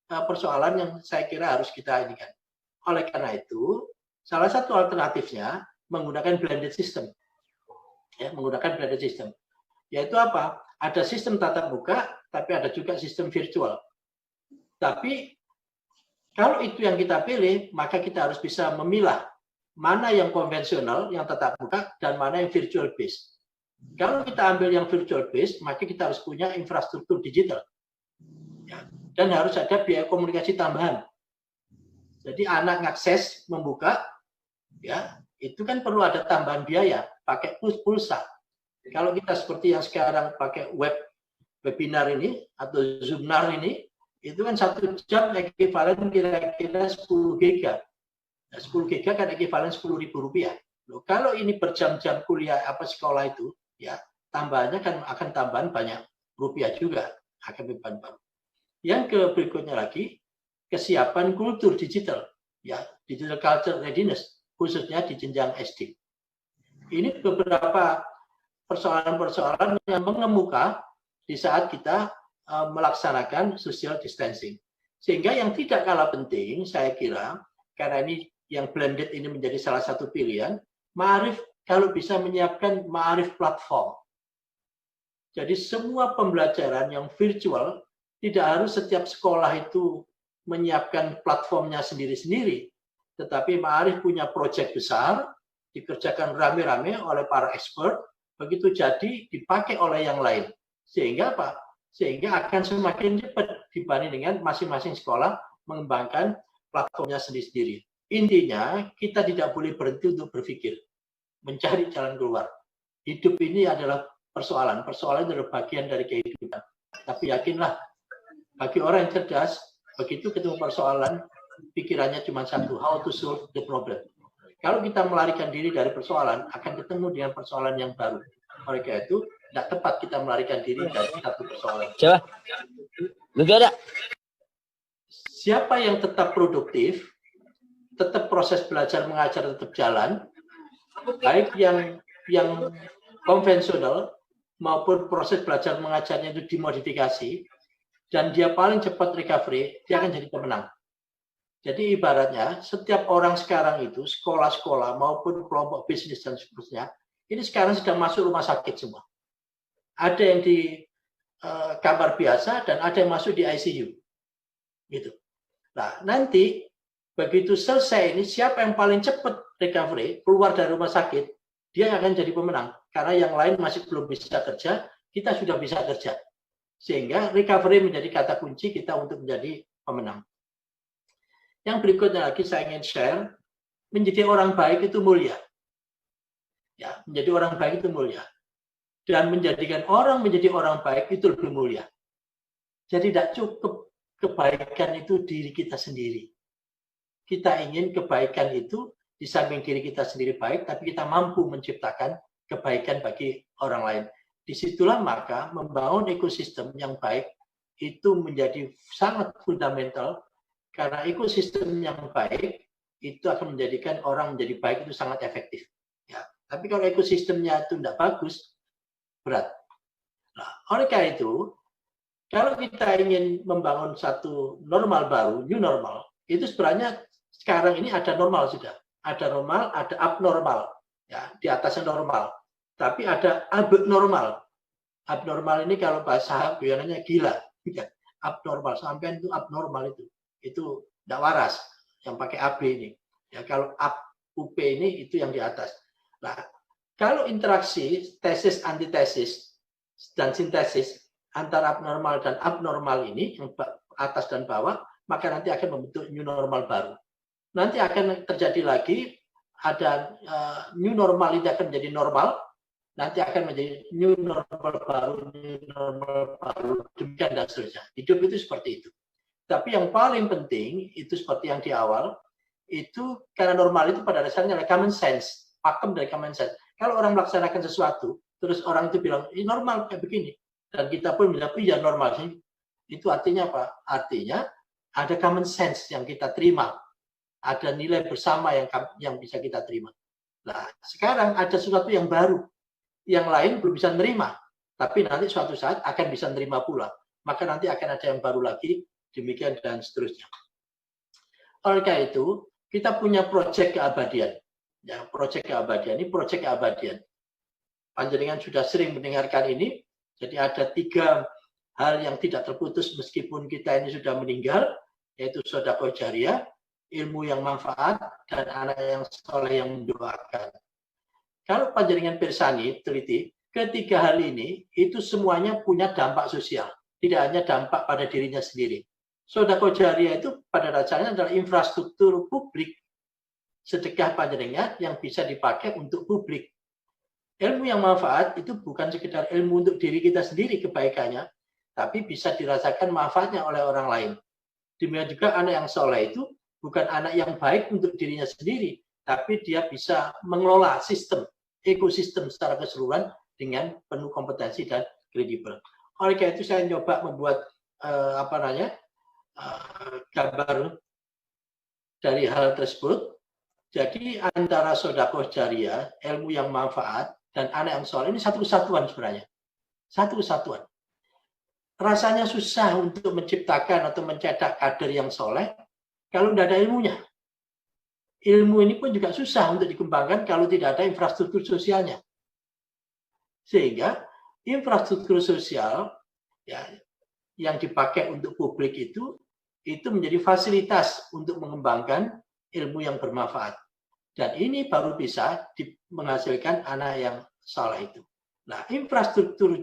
persoalan yang saya kira harus kita inikan. Oleh karena itu, salah satu alternatifnya menggunakan blended system. Ya, menggunakan blended system. Yaitu apa? Ada sistem tatap muka, tapi ada juga sistem virtual. Tapi kalau itu yang kita pilih, maka kita harus bisa memilah mana yang konvensional, yang tatap muka, dan mana yang virtual based. Kalau kita ambil yang virtual based, maka kita harus punya infrastruktur digital. Ya, dan harus ada biaya komunikasi tambahan. Jadi anak ngakses, membuka, ya, itu kan perlu ada tambahan biaya, pakai pulsa. Kalau kita seperti yang sekarang pakai webinar ini, atau Zoomnar ini, itu kan 1 jam ekivalen kira-kira 10 giga. 10 giga kan ekivalen Rp10.000. Loh, kalau ini berjam-jam kuliah sekolah itu, ya tambahannya kan akan tambahan banyak rupiah juga akan beban baru. Yang berikutnya lagi kesiapan kultur digital, ya digital culture readiness khususnya di jenjang SD. Ini beberapa persoalan-persoalan yang mengemuka di saat kita melaksanakan social distancing. Sehingga yang tidak kalah penting saya kira karena ini yang blended ini menjadi salah satu pilihan, Ma'arif kalau bisa menyiapkan Ma'arif platform. Jadi semua pembelajaran yang virtual tidak harus setiap sekolah itu menyiapkan platformnya sendiri-sendiri, tetapi Ma'arif punya proyek besar dikerjakan rame-rame oleh para expert, begitu jadi dipakai oleh yang lain. Sehingga apa? Sehingga akan semakin cepat dibanding dengan masing-masing sekolah mengembangkan platformnya sendiri-sendiri. Intinya, kita tidak boleh berhenti untuk berpikir, mencari jalan keluar. Hidup ini adalah persoalan adalah bagian dari kehidupan. Tapi yakinlah, bagi orang yang cerdas, begitu ketemu persoalan, pikirannya cuma satu, how to solve the problem. Kalau kita melarikan diri dari persoalan, akan ketemu dengan persoalan yang baru. Oleh karena itu, tidak tepat kita melarikan diri dari satu persoalan. Coba, lu ada? Siapa yang tetap produktif, tetap proses belajar mengajar tetap jalan, baik yang konvensional maupun proses belajar mengajarnya itu dimodifikasi, dan dia paling cepat recovery, dia akan jadi pemenang. Jadi ibaratnya setiap orang sekarang itu sekolah-sekolah maupun kelompok bisnis dan seterusnya ini sekarang sedang masuk rumah sakit semua. Ada yang di kamar biasa dan ada yang masuk di ICU. Gitu. Nah, nanti begitu selesai ini siapa yang paling cepat recovery keluar dari rumah sakit, dia akan jadi pemenang. Karena yang lain masih belum bisa kerja, kita sudah bisa kerja. Sehingga recovery menjadi kata kunci kita untuk menjadi pemenang. Yang berikutnya lagi saya ingin share, menjadi orang baik itu mulia. Ya, menjadi orang baik itu mulia. Dan menjadikan orang menjadi orang baik itu lebih mulia. Jadi tidak cukup kebaikan itu diri kita sendiri. Kita ingin kebaikan itu di samping diri kita sendiri baik, tapi kita mampu menciptakan kebaikan bagi orang lain. Disitulah maka membangun ekosistem yang baik itu menjadi sangat fundamental. Karena ekosistem yang baik itu akan menjadikan orang menjadi baik itu sangat efektif. Ya. Tapi kalau ekosistemnya itu tidak bagus, berat. Nah, oleh karena itu, kalau kita ingin membangun satu normal baru, new normal, itu sebenarnya sekarang ini ada normal sudah. Ada normal, ada abnormal. Ya, di atasnya normal. Tapi ada abnormal. Abnormal ini kalau bahasa biasanya gila. Ya, abnormal, sampai itu abnormal itu tidak waras yang pakai AB ini. Ya, kalau UP ini itu yang di atas. Nah, kalau interaksi tesis antitesis dan sintesis antara abnormal dan abnormal ini yang atas dan bawah, maka nanti akan membentuk new normal baru. Nanti akan terjadi lagi ada new normal itu akan menjadi normal, nanti akan menjadi new normal baru, demikian dan seterusnya. Hidup itu seperti itu. Tapi yang paling penting itu seperti yang di awal, itu karena normal itu pada dasarnya adalah common sense, pakem dari common sense. Kalau orang melaksanakan sesuatu, terus orang itu bilang, ini normal kayak begini, dan kita pun bilang, iya normal sih. Itu artinya apa? Artinya ada common sense yang kita terima, ada nilai bersama yang bisa kita terima. Nah, sekarang ada sesuatu yang baru, yang lain belum bisa menerima, tapi nanti suatu saat akan bisa menerima pula. Maka nanti akan ada yang baru lagi, demikian dan seterusnya. Oleh karena itu, kita punya proyek keabadian. Ya, proyek keabadian ini proyek keabadian. Panjenengan sudah sering mendengarkan ini. Jadi ada 3 hal yang tidak terputus meskipun kita ini sudah meninggal, yaitu sedekah jariah, ilmu yang manfaat, dan anak yang soleh yang mendoakan. Kalau panjenengan pirsani, teliti, ketiga hal ini itu semuanya punya dampak sosial, tidak hanya dampak pada dirinya sendiri. Sedekah jariah itu pada dasarnya adalah infrastruktur publik, sedekah panjenengan yang bisa dipakai untuk publik. Ilmu yang manfaat itu bukan sekedar ilmu untuk diri kita sendiri kebaikannya, tapi bisa dirasakan manfaatnya oleh orang lain. Demikian juga anak yang soleh itu bukan anak yang baik untuk dirinya sendiri, tapi dia bisa mengelola sistem, ekosistem secara keseluruhan dengan penuh kompetensi dan kredibel. Oleh karena itu saya coba membuat gambar dari hal tersebut. Jadi antara sedekah jariah, ilmu yang manfaat, dan anak yang soleh ini satu kesatuan sebenarnya. Satu kesatuan. Rasanya susah untuk menciptakan atau mencetak kader yang soleh kalau tidak ada ilmunya. Ilmu ini pun juga susah untuk dikembangkan kalau tidak ada infrastruktur sosialnya. Sehingga infrastruktur sosial ya, yang dipakai untuk publik itu menjadi fasilitas untuk mengembangkan ilmu yang bermanfaat. Dan ini baru bisa menghasilkan anak yang saleh itu. Nah, infrastruktur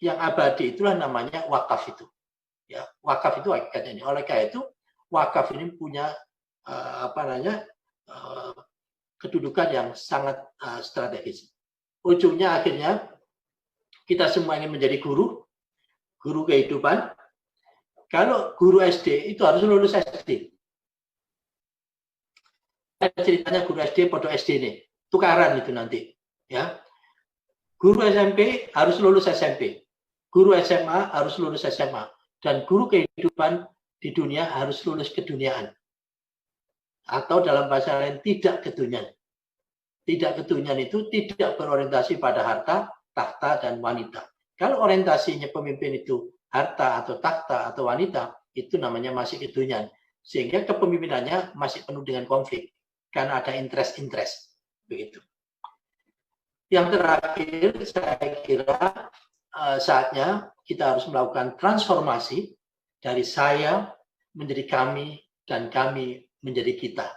yang abadi itulah namanya wakaf itu. Ya, wakaf itu hakikatnya. Oleh karena itu, wakaf ini punya kedudukan yang sangat strategis. Ujungnya akhirnya kita semua ingin menjadi guru kehidupan. Kalau guru SD itu harus lulus SD. Ceritanya guru SD pondok SD ini tukaran itu nanti, ya. Guru SMP harus lulus SMP, guru SMA harus lulus SMA, dan guru kehidupan di dunia harus lulus keduniaan. Atau dalam bahasa lain tidak keduniaan. Tidak keduniaan itu tidak berorientasi pada harta, tahta, dan wanita. Kalau orientasinya pemimpin itu harta atau tahta atau wanita, itu namanya masih keduniaan. Sehingga kepemimpinannya masih penuh dengan konflik. Karena ada interest-interest. Begitu. Yang terakhir, saya kira saatnya kita harus melakukan transformasi dari saya menjadi kami dan kami menjadi kita.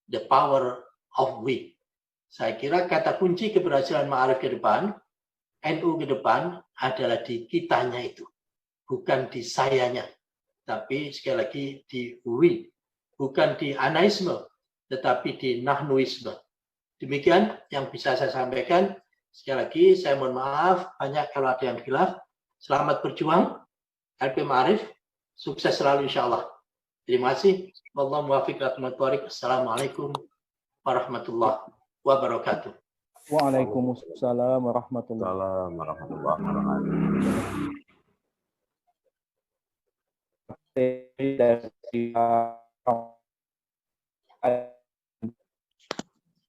The power of we. Saya kira kata kunci keberhasilan Ma'arif ke depan, NU ke depan adalah di kitanya itu. Bukan di sayanya. Tapi sekali lagi di we. Bukan di anaisme, tetapi di nahnuisme. Demikian yang bisa saya sampaikan. Sekali lagi saya mohon maaf banyak kalau ada yang khilaf. Selamat berjuang. LP Ma'arif sukses selalu insyaallah. Terima kasih. Wallahu muwaffiq ila aqwamit thoriq. Assalamualaikum warahmatullahi wabarakatuh. Waalaikumsalam warahmatullahi wabarakatuh.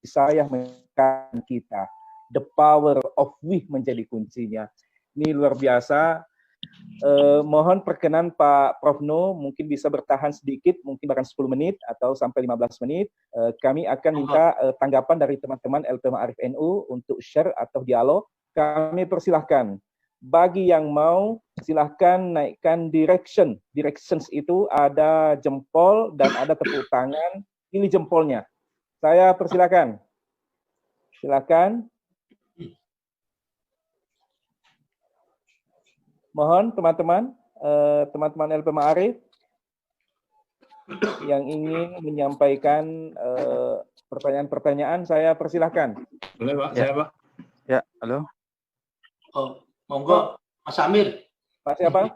Saya menekan kita, the power of we menjadi kuncinya. Ini luar biasa. Mohon perkenan Pak Prof. No, mungkin bisa bertahan sedikit, mungkin bahkan 10 menit atau sampai 15 menit. Kami akan minta tanggapan dari teman-teman LP Ma'arif NU untuk share atau dialog. Kami persilahkan. Bagi yang mau, silahkan naikkan direction. Directions itu ada jempol dan ada tepuk tangan. Pilih jempolnya. Saya persilakan. Silakan. Mohon teman-teman LP Ma'arif yang ingin menyampaikan pertanyaan-pertanyaan, saya persilahkan. Boleh Pak, saya Pak. Ya, halo. Oh, monggo, Mas Amir. Pak siapa?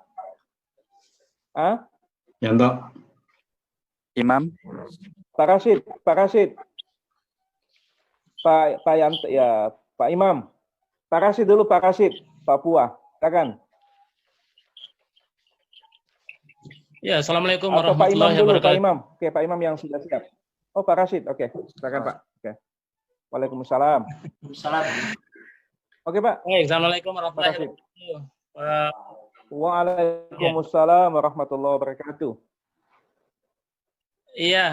Yanto. Imam. Pak Rashid. Pak Yanto, ya, Pak Imam. Pak Rashid dulu, Pak Rashid, Papua. Silakan. Ya, assalamualaikum Atau warahmatullahi Pak Imam dulu, wabarakatuh. Pak Imam. Oke, Pak Imam yang sudah siap. Oh, Pak Rashid. Oke, silakan Pak. Oke. Waalaikumsalam. Salam. Oke, Pak. Assalamualaikum warahmatullahi wabarakatuh. Waalaikumsalam warahmatullahi wabarakatuh. Iya,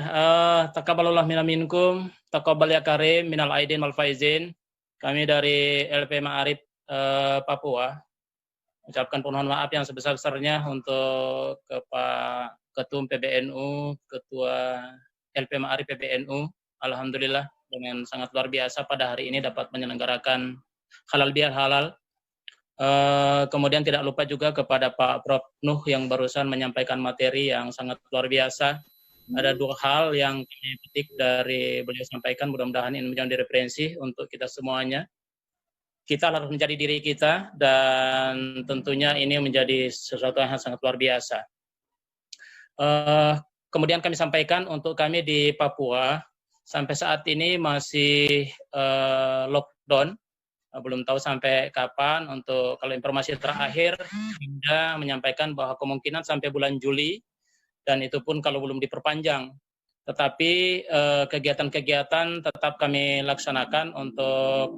taqabbalallah minna minkum, taqabbal ya karim minal aidin wal faizin. Kami dari LP Ma'arif Papua ucapkan permohonan maaf yang sebesar-besarnya untuk Pak Ketum PBNU, Ketua LP Ma'arif PBNU. Alhamdulillah dengan sangat luar biasa pada hari ini dapat menyelenggarakan halal biar halal. Kemudian tidak lupa juga kepada Pak Prof. Nuh yang barusan menyampaikan materi yang sangat luar biasa. Ada dua hal yang kami petik dari beliau sampaikan, mudah-mudahan ini menjadi referensi untuk kita semuanya. Kita harus menjadi diri kita dan tentunya ini menjadi sesuatu yang sangat luar biasa. Kemudian kami sampaikan untuk kami di Papua, sampai saat ini masih lockdown, belum tahu sampai kapan. Untuk kalau informasi terakhir, Anda menyampaikan bahwa kemungkinan sampai bulan Juli, dan itu pun kalau belum diperpanjang. Tetapi kegiatan-kegiatan tetap kami laksanakan untuk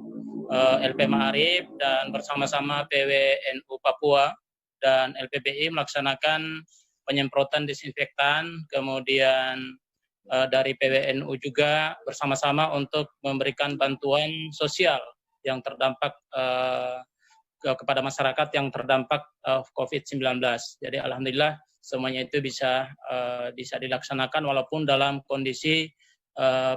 LP Ma'arif dan bersama-sama PWNU Papua dan LPBI melaksanakan penyemprotan disinfektan, kemudian dari PWNU juga bersama-sama untuk memberikan bantuan sosial yang terdampak kepada masyarakat yang terdampak COVID-19. Jadi alhamdulillah semuanya itu bisa dilaksanakan walaupun dalam kondisi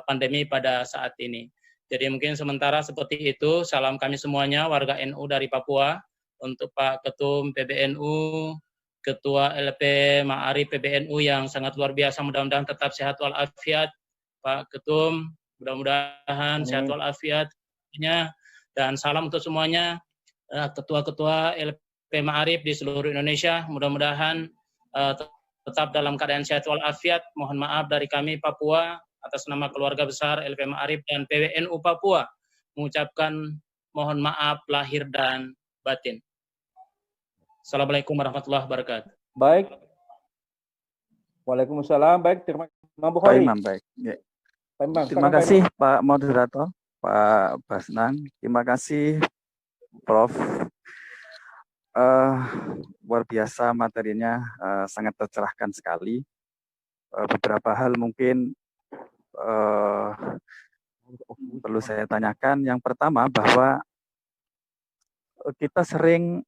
pandemi pada saat ini. Jadi mungkin sementara seperti itu. Salam kami semuanya, warga NU dari Papua. Untuk Pak Ketum PBNU, Ketua LP Ma'arif PBNU yang sangat luar biasa, mudah-mudahan tetap sehat walafiat. Pak Ketum, mudah-mudahan sehat walafiat. Dan salam untuk semuanya, ketua-ketua LP Ma'arif di seluruh Indonesia, mudah-mudahan tetap dalam keadaan sehat walafiat. Mohon maaf dari kami Papua, atas nama keluarga besar LP Ma'arif dan PBNU Papua, mengucapkan mohon maaf lahir dan batin. Assalamualaikum warahmatullahi wabarakatuh. Baik. Waalaikumsalam. Baik, terima kasih. Pak Imam, baik. Ya. Pak Imam, terima kasih Pak Moderator, Pak Basnan. Terima kasih Prof. Luar biasa materinya, sangat tercerahkan sekali. Beberapa hal mungkin perlu saya tanyakan. Yang pertama bahwa kita sering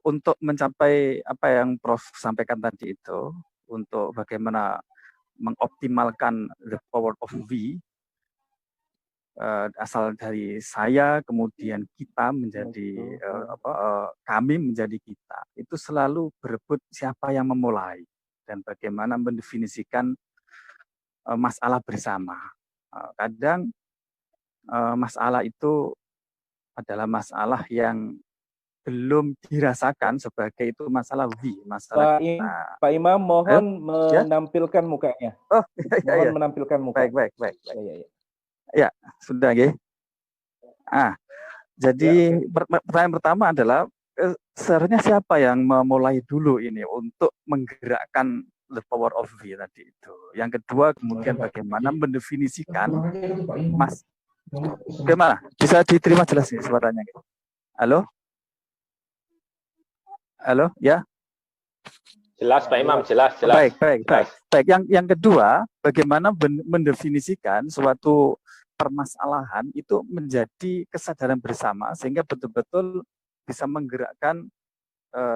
untuk mencapai apa yang Prof sampaikan tadi itu, untuk bagaimana mengoptimalkan the power of we, asal dari saya, kemudian kita menjadi kami menjadi kita, itu selalu berebut siapa yang memulai dan bagaimana mendefinisikan masalah bersama. Kadang masalah itu adalah masalah yang belum dirasakan sebagai itu masalah masalah Pak Imam, mohon menampilkan mukanya. Oh, mohon menampilkan muka. Baik. Ya, sudah ya. Jadi pertanyaan pertama adalah sebenarnya siapa yang memulai dulu ini untuk menggerakkan the power of we tadi itu. Yang kedua kemudian bagaimana mendefinisikan Bagaimana? Bisa diterima jelas nih suaranya? Halo? Halo, ya? Jelas Pak Imam, jelas. Baik. Yang kedua, bagaimana mendefinisikan suatu permasalahan itu menjadi kesadaran bersama sehingga betul-betul bisa menggerakkan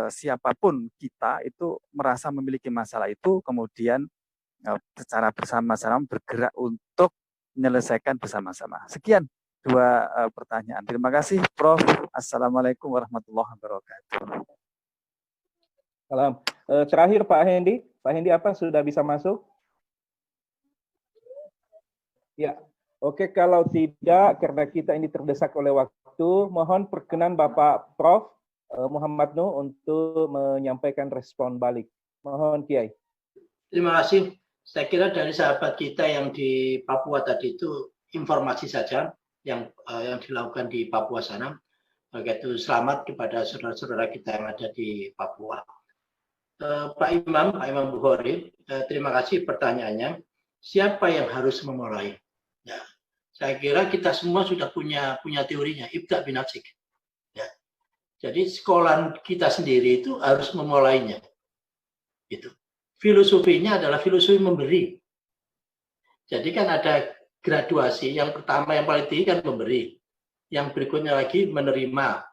siapapun kita itu merasa memiliki masalah itu, kemudian secara bersama-sama bergerak untuk menyelesaikan bersama-sama. Sekian dua pertanyaan. Terima kasih Prof. Assalamualaikum warahmatullahi wabarakatuh. Salam. Terakhir Pak Hendi. Pak Hendi apa sudah bisa masuk? Ya. Oke, kalau tidak karena kita ini terdesak oleh waktu, mohon perkenan Bapak Prof. Muhammad Nuh untuk menyampaikan respon balik. Mohon Kiai. Terima kasih. Saya kira dari sahabat kita yang di Papua tadi itu informasi saja yang dilakukan di Papua sana. Begitu selamat kepada saudara-saudara kita yang ada di Papua. Pak Imam Bukhari, terima kasih pertanyaannya. Siapa yang harus memulai? Ya, saya kira kita semua sudah punya teorinya. Ibda binafsik. Ya. Jadi sekolah kita sendiri itu harus memulainya. Itu. Filosofinya adalah filosofi memberi. Jadi kan ada graduasi. Yang pertama yang paling tinggi kan memberi. Yang berikutnya lagi menerima.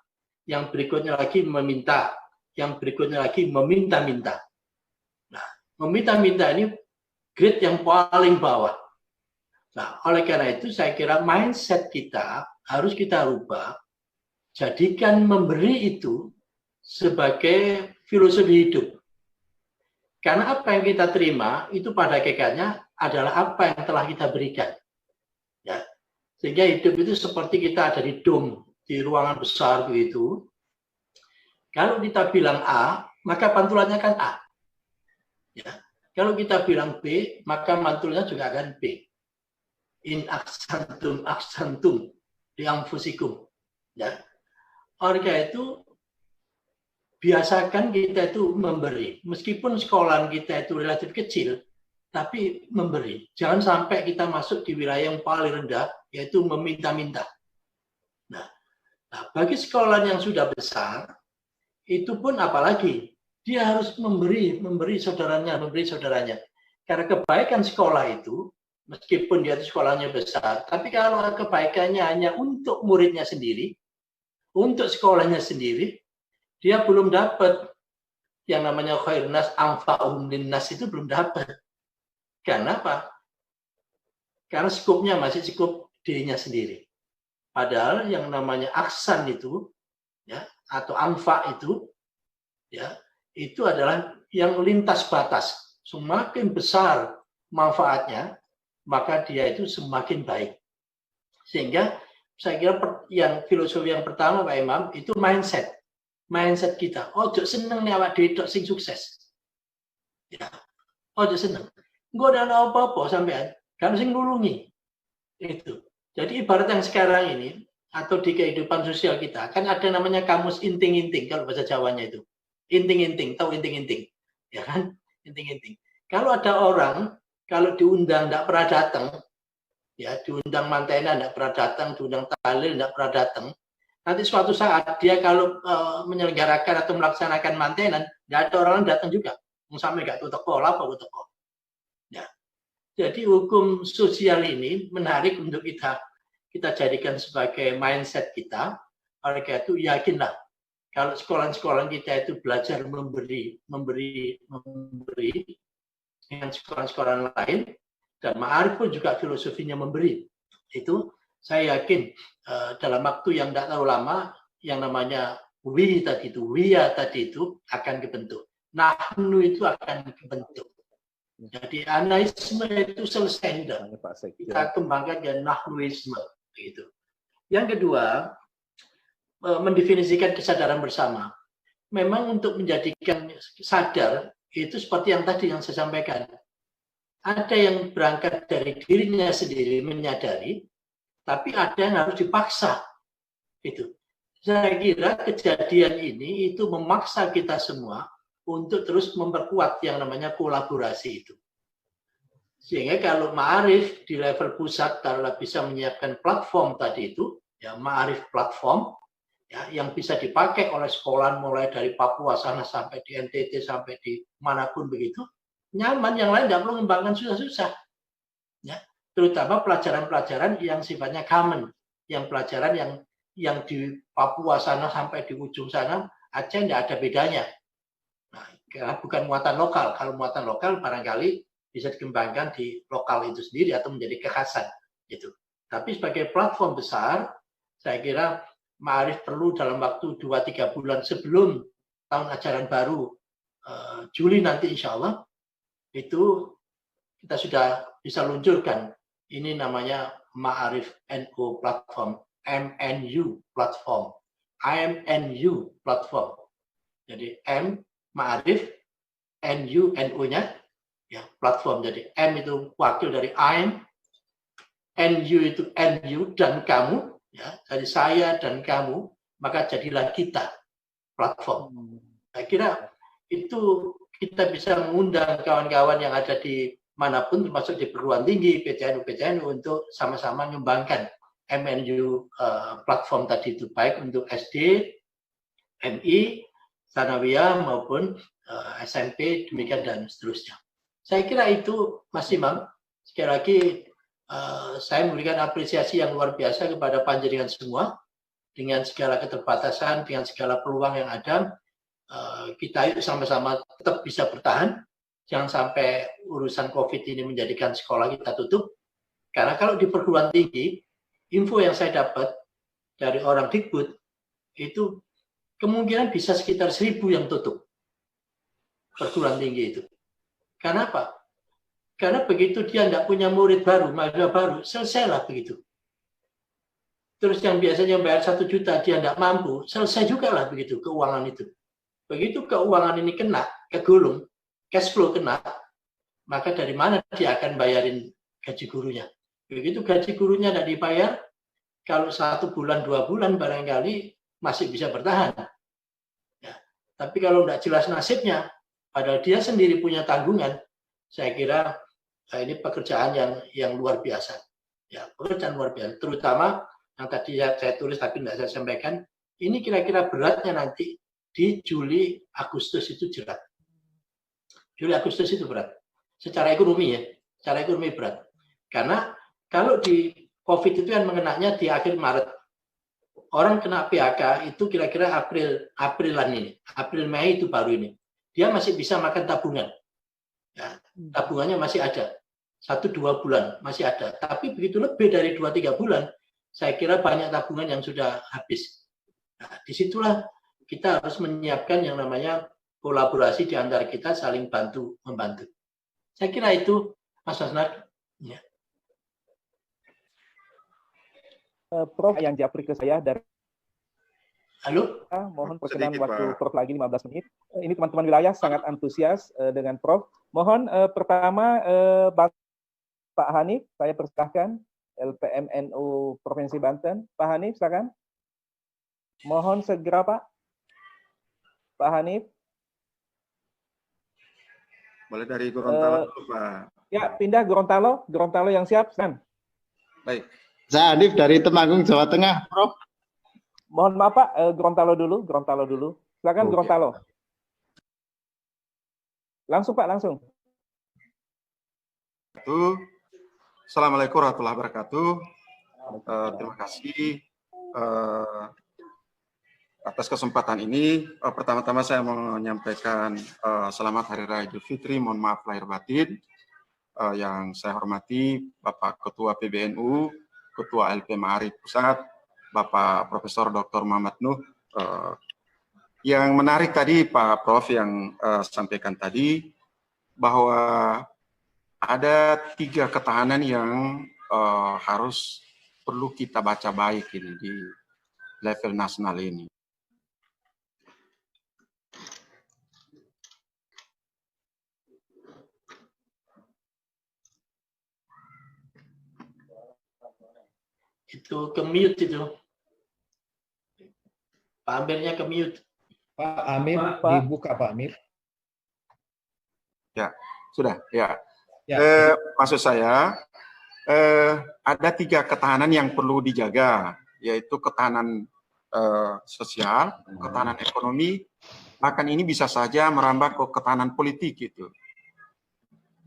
Yang berikutnya lagi meminta. Yang berikutnya lagi meminta-minta. Nah, meminta-minta ini grade yang paling bawah. Nah, oleh karena itu saya kira mindset kita harus kita rubah. Jadikan memberi itu sebagai filosofi hidup. Karena apa yang kita terima itu pada hakikatnya adalah apa yang telah kita berikan. Ya. Sehingga hidup itu seperti kita ada di dom, di ruangan besar begitu. Kalau kita bilang A, maka pantulannya kan A. Ya. Kalau kita bilang B, maka mantulnya juga akan B. In aksantum di anfusikum. Ya. Oleh karena itu biasakan kita itu memberi. Meskipun sekolah kita itu relatif kecil, tapi memberi. Jangan sampai kita masuk di wilayah yang paling rendah, yaitu meminta-minta. Nah, bagi sekolah yang sudah besar, itu pun apalagi, dia harus memberi saudaranya. Karena kebaikan sekolah itu, meskipun dia sekolahnya besar, tapi kalau kebaikannya hanya untuk muridnya sendiri, untuk sekolahnya sendiri, dia belum dapat yang namanya khairun nas anfa'uhum linnas itu belum dapat. Karena apa? Karena skopnya masih skop D-nya sendiri. Padahal yang namanya aksan itu, ya, atau anfa itu, ya, itu adalah yang lintas batas. Semakin besar manfaatnya, maka dia itu semakin baik. Sehingga saya kira yang filosofi yang pertama Pak Imam itu mindset kita. Ojo seneng nih awak dhewe tok sing sukses. Ya, ojo seneng. Engko ora apa-apa sampean, kan sing nulungi. Itu. Jadi ibarat yang sekarang ini atau di kehidupan sosial kita kan ada namanya kamus inting-inting kalau bahasa Jawanya itu. Inting-inting, tahu inting-inting? Ya kan? Inting-inting. Kalau ada orang kalau diundang tidak pernah datang, ya diundang mantenan tidak pernah datang, diundang tahlil tidak pernah datang. Nanti suatu saat dia kalau menyelenggarakan atau melaksanakan mantenan, tidak ada orang datang juga. Sampai nggak tuh teko, apa teko. Ya. Jadi hukum sosial ini menarik untuk kita jadikan sebagai mindset kita. Oleh karena itu yakinlah kalau sekolah-sekolah kita itu belajar memberi dengan sekolah-sekolah lain, dan Ma'arif pun juga filosofinya memberi. Itu saya yakin dalam waktu yang tidak terlalu lama, yang namanya wiya tadi itu akan kebentuk. Nahnu itu akan kebentuk. Jadi anaisme itu selesai sudah. Kita kembangkan ke nahnuisme. Gitu. Yang kedua, mendefinisikan kesadaran bersama. Memang untuk menjadikan sadar, itu seperti yang tadi yang saya sampaikan. Ada yang berangkat dari dirinya sendiri menyadari, tapi ada yang harus dipaksa. Itu. Saya kira kejadian ini itu memaksa kita semua untuk terus memperkuat yang namanya kolaborasi itu. Sehingga kalau Ma'arif di level pusat kalau bisa menyiapkan platform tadi itu, ya Ma'arif platform, ya, yang bisa dipakai oleh sekolah mulai dari Papua sana sampai di NTT sampai di manapun begitu, nyaman, yang lain tidak perlu mengembangkan susah-susah. Ya, terutama pelajaran-pelajaran yang sifatnya common, yang pelajaran yang di Papua sana sampai di ujung sana, Aceh tidak ada bedanya. Nah, karena bukan muatan lokal. Kalau muatan lokal barangkali bisa dikembangkan di lokal itu sendiri atau menjadi kekhasan. Gitu. Tapi sebagai platform besar, saya kira Ma'arif perlu dalam waktu 2-3 bulan sebelum tahun ajaran baru Juli nanti insya Allah, itu kita sudah bisa luncurkan. Ini namanya Ma'arif NU platform, MNU platform, IMNU platform. Jadi M Ma'arif, NU-nya, ya platform. Jadi M itu wakil dari I'm, NU itu NU dan kamu, ya, dari saya dan kamu, maka jadilah kita platform. Saya kira itu kita bisa mengundang kawan-kawan yang ada di manapun, termasuk di perguruan tinggi, PTNU untuk sama-sama mengembangkan MNU platform tadi itu, baik untuk SD, MI, Sanawiyah maupun SMP, demikian dan seterusnya. Saya kira itu Mas Imam. Sekali lagi saya memberikan apresiasi yang luar biasa kepada panjenengan semua dengan segala keterbatasan, dengan segala peluang yang ada. Kita itu sama-sama tetap bisa bertahan. Jangan sampai urusan COVID ini menjadikan sekolah kita tutup. Karena kalau di perguruan tinggi, info yang saya dapat dari orang Dikbud itu kemungkinan bisa sekitar 1.000 yang tutup perguruan tinggi itu. Karena apa? Karena begitu dia tidak punya murid baru, mahasiswa baru, selesailah begitu. Terus yang biasanya bayar 1 juta, dia tidak mampu, selesai juga lah begitu keuangan itu. Begitu keuangan ini kena, kegulung, cash flow kena, maka dari mana dia akan bayarin gaji gurunya? Begitu gaji gurunya tidak dibayar, kalau 1 bulan, 2 bulan barangkali masih bisa bertahan. Ya. Tapi kalau tidak jelas nasibnya, padahal dia sendiri punya tanggungan, saya kira ini pekerjaan yang luar biasa. Ya, pekerjaan luar biasa. Terutama yang tadi saya tulis tapi tidak saya sampaikan, ini kira-kira beratnya nanti di Juli, Agustus itu berat. Juli, Agustus itu berat. Secara ekonomi ya, secara ekonomi berat. Karena kalau di COVID itu yang mengenanya di akhir Maret. Orang kena PHK itu kira-kira Aprilan ini. April, Mei itu baru ini. Dia masih bisa makan tabungan. Ya, tabungannya masih ada. 1-2 bulan masih ada. Tapi begitu lebih dari 2-3 bulan, saya kira banyak tabungan yang sudah habis. Nah, disitulah kita harus menyiapkan yang namanya kolaborasi di antara kita, saling bantu-membantu. Saya kira itu, Mas Hasnat. Ya. Prof, yang japri ke saya dari Halo? Mohon perkenan waktu Prof lagi 15 menit. Ini teman-teman wilayah sangat antusias dengan Prof. Mohon pertama Pak Hanif, saya persilahkan, LPMNU Provinsi Banten. Pak Hanif, silakan. Mohon segera, Pak. Pak Hanif. Boleh dari Gorontalo dulu, Pak. Ya, pindah Gorontalo. Gorontalo yang siap, silakan. Baik. Saya Hanif dari Temanggung, Jawa Tengah, Prof. Mohon maaf, Pak. Gorontalo dulu. Silakan, Oke. Gorontalo. Langsung, Pak, langsung. Assalamualaikum warahmatullahi wabarakatuh. Terima kasih atas kesempatan ini. Pertama-tama saya mau menyampaikan selamat Hari Raya Idul Fitri. Mohon maaf lahir batin. Yang saya hormati Bapak Ketua PBNU, Ketua LP Ma'arif Pusat, Bapak Profesor Dr. Muhammad Nuh. Yang menarik tadi Pak Prof yang sampaikan tadi bahwa ada 3 ketahanan yang harus perlu kita baca baik ini di level nasional ini. Itu ke-mute itu. Pak Amirnya ke-mute. Pak Amir, Pak. dibuka Pak Amir. Ya, sudah. Ya. Ya. Maksud saya, ada 3 ketahanan yang perlu dijaga, yaitu ketahanan sosial, ketahanan ekonomi, bahkan ini bisa saja merambah ke ketahanan politik gitu.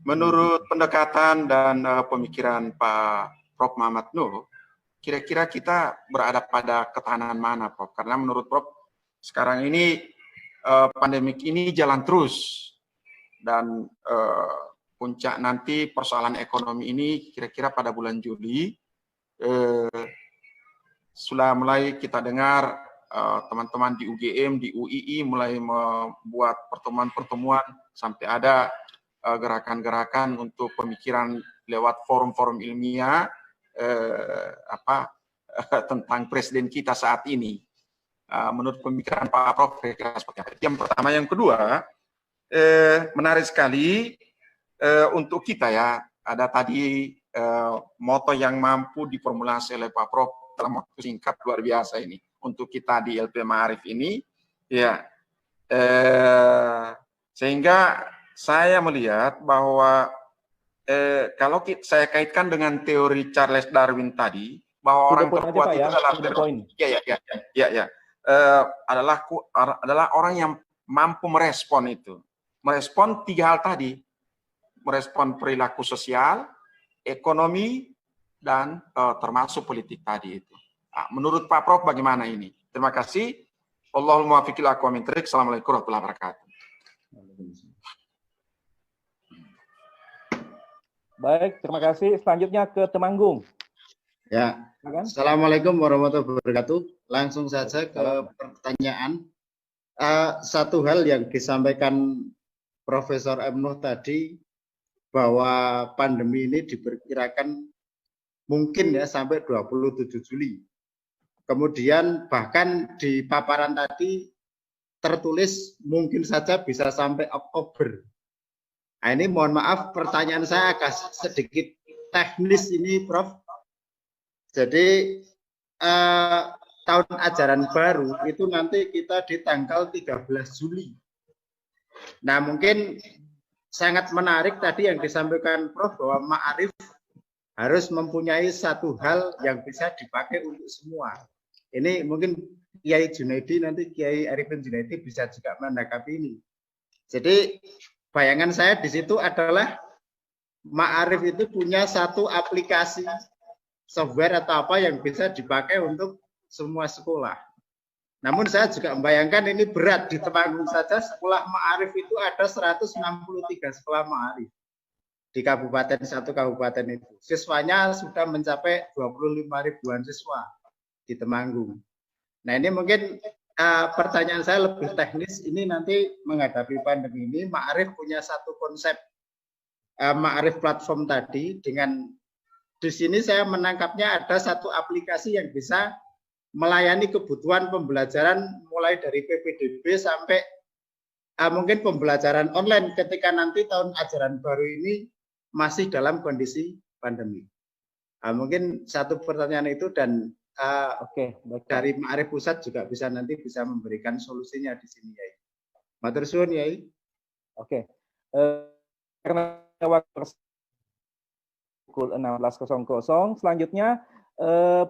Menurut pendekatan dan pemikiran Pak Prof. Muhammad Nuh, kira-kira kita berada pada ketahanan mana, Prof? Karena menurut Prof, sekarang ini pandemik ini jalan terus, dan puncak nanti persoalan ekonomi ini kira-kira pada bulan Juli sudah mulai kita dengar teman-teman di UGM, di UII mulai membuat pertemuan-pertemuan sampai ada gerakan-gerakan untuk pemikiran lewat forum-forum ilmiah tentang presiden kita saat ini. Menurut pemikiran Pak Prof, kira-kira seperti apa? Yang pertama, yang kedua, menarik sekali untuk kita ya, ada tadi moto yang mampu diformulasi oleh Pak Prof dalam waktu singkat, luar biasa ini untuk kita di LP Ma'arif ini ya, sehingga saya melihat bahwa kalau saya kaitkan dengan teori Charles Darwin tadi, bahwa orang terkuat itu adalah orang yang mampu merespon itu. Merespon 3 hal tadi, merespon perilaku sosial, ekonomi, dan termasuk politik tadi itu. Nah, menurut Pak Prof bagaimana ini? Terima kasih. Allahul muwaffiq ila aqwamit thoriq. Assalamualaikum warahmatullahi wabarakatuh. Baik, terima kasih. Selanjutnya ke Temanggung. Ya. Assalamualaikum warahmatullahi wabarakatuh. Langsung saja ke pertanyaan. Satu hal yang disampaikan Profesor M. Nuh tadi, bahwa pandemi ini diperkirakan mungkin ya sampai 27 Juli. Kemudian bahkan di paparan tadi tertulis mungkin saja bisa sampai Oktober. Nah, ini mohon maaf pertanyaan saya agak sedikit teknis ini, Prof. Jadi tahun ajaran baru itu nanti kita di tanggal 13 Juli. Nah, mungkin sangat menarik tadi yang disampaikan Prof bahwa Ma'arif harus mempunyai satu hal yang bisa dipakai untuk semua. Ini mungkin Kiai Junaidi, nanti Kiai Arifin Junaidi bisa juga menanggapi ini. Jadi bayangan saya di situ adalah Ma'arif itu punya satu aplikasi software atau apa yang bisa dipakai untuk semua sekolah. Namun saya juga membayangkan ini berat, di Temanggung saja sekolah Ma'arif itu ada 163 sekolah Ma'arif. di satu kabupaten itu. Siswanya sudah mencapai 25 ribuan siswa di Temanggung. Nah ini mungkin pertanyaan saya lebih teknis, ini nanti menghadapi pandemi ini, Ma'arif punya satu konsep Ma'arif platform tadi, dengan di sini saya menangkapnya ada satu aplikasi yang bisa melayani kebutuhan pembelajaran mulai dari PPDB sampai mungkin pembelajaran online ketika nanti tahun ajaran baru ini masih dalam kondisi pandemi. Mungkin satu pertanyaan itu, dan dari Ma'arif Pusat juga bisa nanti bisa memberikan solusinya di sini, Yai. Matur suwun, Yai. Oke. Karena waktu pukul 16.00, selanjutnya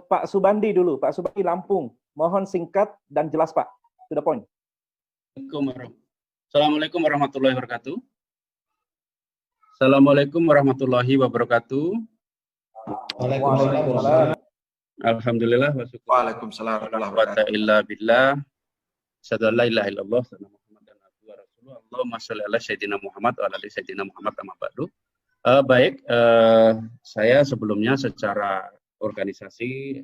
Pak Subandi dulu. Pak Subandi Lampung. Mohon singkat dan jelas, Pak. To the point. Assalamualaikum warahmatullahi wabarakatuh. Assalamualaikum warahmatullahi wabarakatuh. Waalaikumsalam. Alhamdulillah wa syukur. Waalaikumsalam warahmatullahi wabarakatuh. Illa billah. Asyhadu an la ilaha illallah wa anna Muhammadan abduhu wa rasuluh. Allahumma shalli ala sayyidina Muhammad wa ala ali sayyidina Muhammad amma ba'du. Baik, saya sebelumnya secara organisasi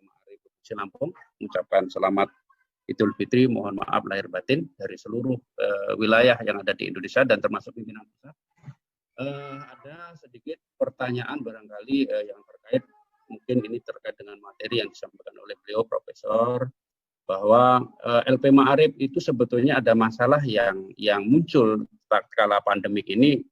Ma'arif Lampung mengucapkan selamat Idul Fitri, mohon maaf lahir batin dari seluruh wilayah yang ada di Indonesia dan termasuk pimpinan pusat. Ada sedikit pertanyaan barangkali yang terkait, mungkin ini terkait dengan materi yang disampaikan oleh beliau Profesor, bahwa LP Ma'arif itu sebetulnya ada masalah yang muncul kala pandemik ini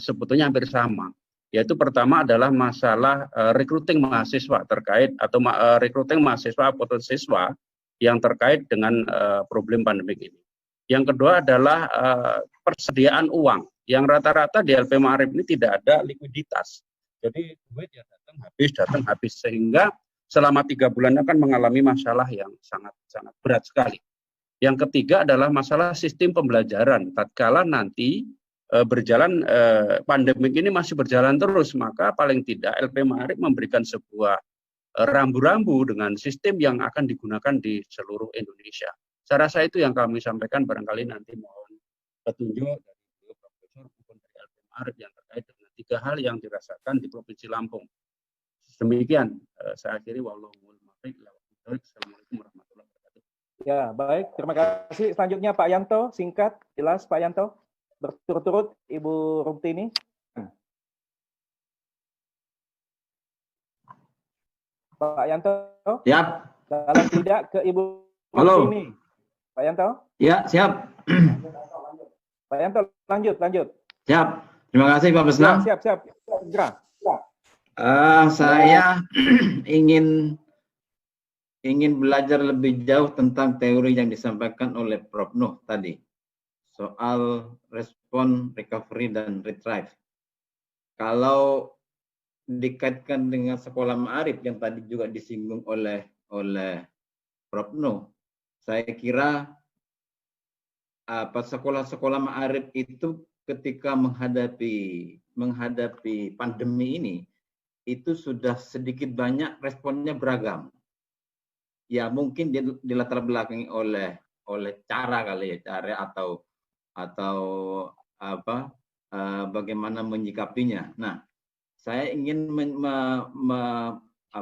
sebetulnya hampir sama. Yaitu pertama adalah masalah recruiting mahasiswa terkait atau recruiting mahasiswa atau siswa yang terkait dengan problem pandemik ini. Yang kedua adalah persediaan uang yang rata-rata di LP Ma'arif ini tidak ada likuiditas. Jadi duit ya datang habis sehingga selama 3 bulan akan mengalami masalah yang sangat berat sekali. Yang ketiga adalah masalah sistem pembelajaran. Tatkala nanti berjalan pandemik ini masih berjalan terus, maka paling tidak LP Ma'arif memberikan sebuah rambu-rambu dengan sistem yang akan digunakan di seluruh Indonesia. Saya rasa itu yang kami sampaikan, barangkali nanti mohon petunjuk dari Profesor maupun dari LP Ma'arif yang terkait dengan 3 hal yang dirasakan di Provinsi Lampung. Demikian saya akhiri, wallahu muwaffiq. Assalamualaikum warahmatullahi wabarakatuh. Ya, baik. Terima kasih. Selanjutnya Pak Yanto, singkat, jelas Pak Yanto. Berturut-turut Ibu Rumtini. Pak Yanto. Siap. Kalau tidak ke Ibu Rumtini. Pak Yanto. Ya, siap. Pak Yanto, lanjut. Siap. Terima kasih Pak Beslam. Siap. Segera. Saya ingin belajar lebih jauh tentang teori yang disampaikan oleh Prof. Nuh tadi soal respon, recovery, dan retrieve. Kalau dikaitkan dengan sekolah Ma'arif yang tadi juga disinggung oleh Prof. Nuh, saya kira sekolah-sekolah Ma'arif itu ketika menghadapi pandemi ini itu sudah sedikit banyak responnya beragam. Ya mungkin dilatar belakangi oleh cara kali ya, cara atau bagaimana menyikapinya. Nah, saya ingin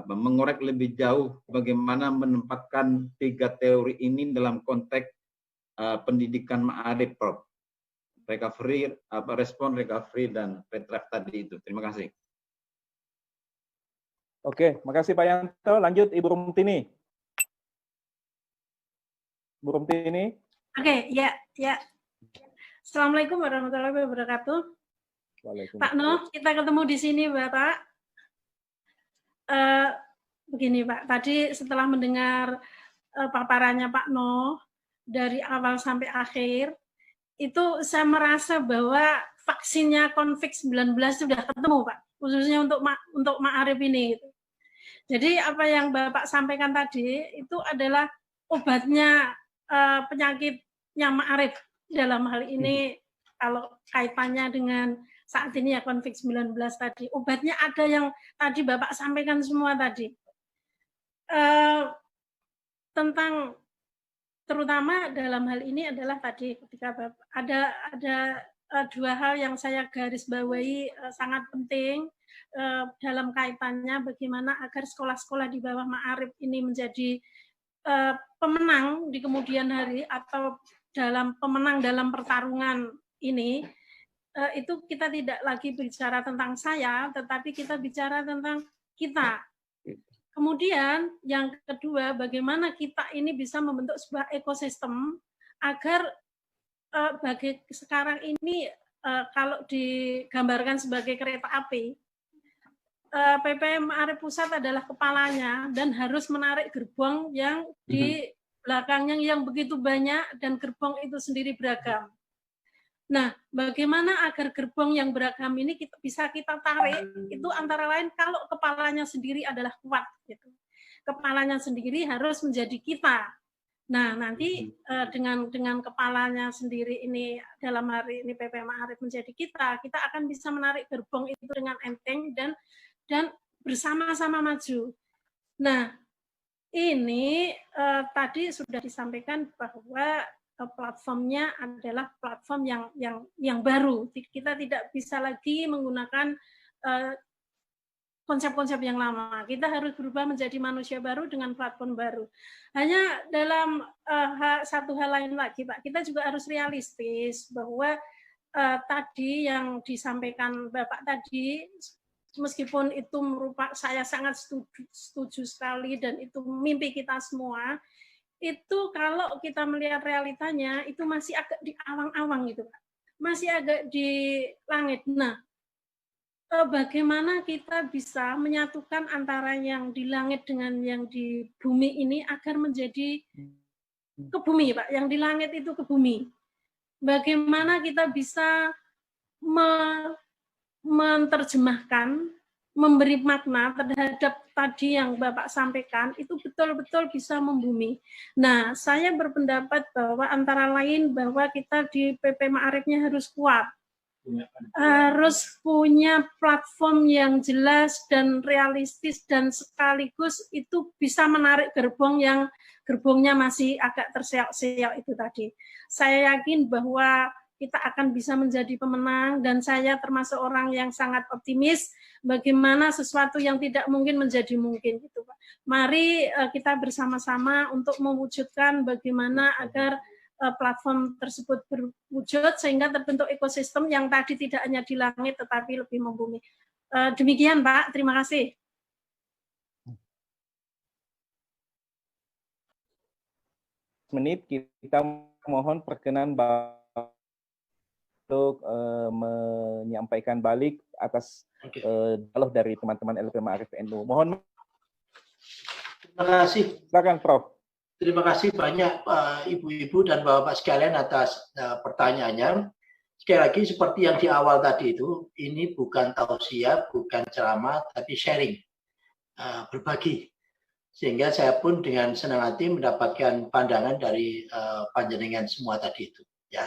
mengorek lebih jauh bagaimana menempatkan 3 teori ini dalam konteks pendidikan Ma'arif, Prof. Recovery, respon, recovery, dan retrieve tadi itu. Terima kasih. Oke, makasih Pak Yanto. Lanjut Ibu Rumtini. Bu Rumtini. Oke, ya. Assalamualaikum warahmatullahi wabarakatuh. Pak Nuh, kita ketemu di sini, Bapak. Begini, Pak. Tadi setelah mendengar paparannya Pak Nuh dari awal sampai akhir, itu saya merasa bahwa vaksinnya COVID-19 sudah ketemu, Pak. Khususnya untuk Ma'arif ini. Jadi apa yang Bapak sampaikan tadi itu adalah obatnya penyakitnya Ma'arif dalam hal ini. Kalau kaitannya dengan saat ini ya COVID-19 tadi, obatnya ada yang tadi Bapak sampaikan semua tadi. Tentang terutama dalam hal ini adalah tadi ketika Bapak ada dua hal yang saya garis bawahi sangat penting dalam kaitannya bagaimana agar sekolah-sekolah di bawah Ma'arif ini menjadi pemenang di kemudian hari atau pemenang dalam pertarungan ini. Itu kita tidak lagi bicara tentang saya, tetapi kita bicara tentang kita. Kemudian yang kedua, bagaimana kita ini bisa membentuk sebuah ekosistem agar bagi sekarang ini kalau digambarkan sebagai kereta api, PPM Ma'arif Pusat adalah kepalanya dan harus menarik gerbong yang di belakangnya yang begitu banyak dan gerbong itu sendiri beragam. Nah, bagaimana agar gerbong yang beragam ini bisa kita tarik, itu antara lain kalau kepalanya sendiri adalah kuat. Gitu. Kepalanya sendiri harus menjadi kita. Nah, nanti dengan kepalanya sendiri ini, dalam hari ini PPM Ma'arif menjadi kita akan bisa menarik gerbong itu dengan enteng dan bersama-sama maju. Nah, ini tadi sudah disampaikan bahwa platformnya adalah platform yang baru. Kita tidak bisa lagi menggunakan konsep-konsep yang lama. Kita harus berubah menjadi manusia baru dengan platform baru. Hanya dalam satu hal lain lagi, Pak, kita juga harus realistis bahwa tadi yang disampaikan Bapak tadi, meskipun itu merupakan saya sangat setuju sekali dan itu mimpi kita semua, itu kalau kita melihat realitanya itu masih agak di awang-awang gitu, Pak. Masih agak di langit. Nah, bagaimana kita bisa menyatukan antara yang di langit dengan yang di bumi ini agar menjadi ke bumi, Pak. Yang di langit itu ke bumi. Bagaimana kita bisa menerjemahkan, memberi makna terhadap tadi yang Bapak sampaikan, itu betul-betul bisa membumi. Nah, saya berpendapat bahwa antara lain bahwa kita di PP Ma'arifnya harus kuat. Harus punya platform yang jelas dan realistis dan sekaligus itu bisa menarik gerbong yang gerbongnya masih agak terseok-seok itu tadi. Saya yakin bahwa kita akan bisa menjadi pemenang dan saya termasuk orang yang sangat optimis bagaimana sesuatu yang tidak mungkin menjadi mungkin gitu, Pak. Mari kita bersama-sama untuk mewujudkan bagaimana agar platform tersebut berwujud sehingga terbentuk ekosistem yang tadi tidak hanya di langit tetapi lebih membumi. Demikian, Pak. Terima kasih. Menit kita mohon perkenan untuk menyampaikan balik atas dialog dari teman-teman LP Ma'arif NU. Mohon. Terima kasih. Silakan, Prof. Terima kasih banyak Ibu-ibu dan Bapak-Bapak sekalian atas pertanyaannya. Sekali lagi seperti yang di awal tadi itu, ini bukan tausiah, bukan ceramah, tapi sharing, berbagi. Sehingga saya pun dengan senang hati mendapatkan pandangan dari panjenengan semua tadi itu. Ya.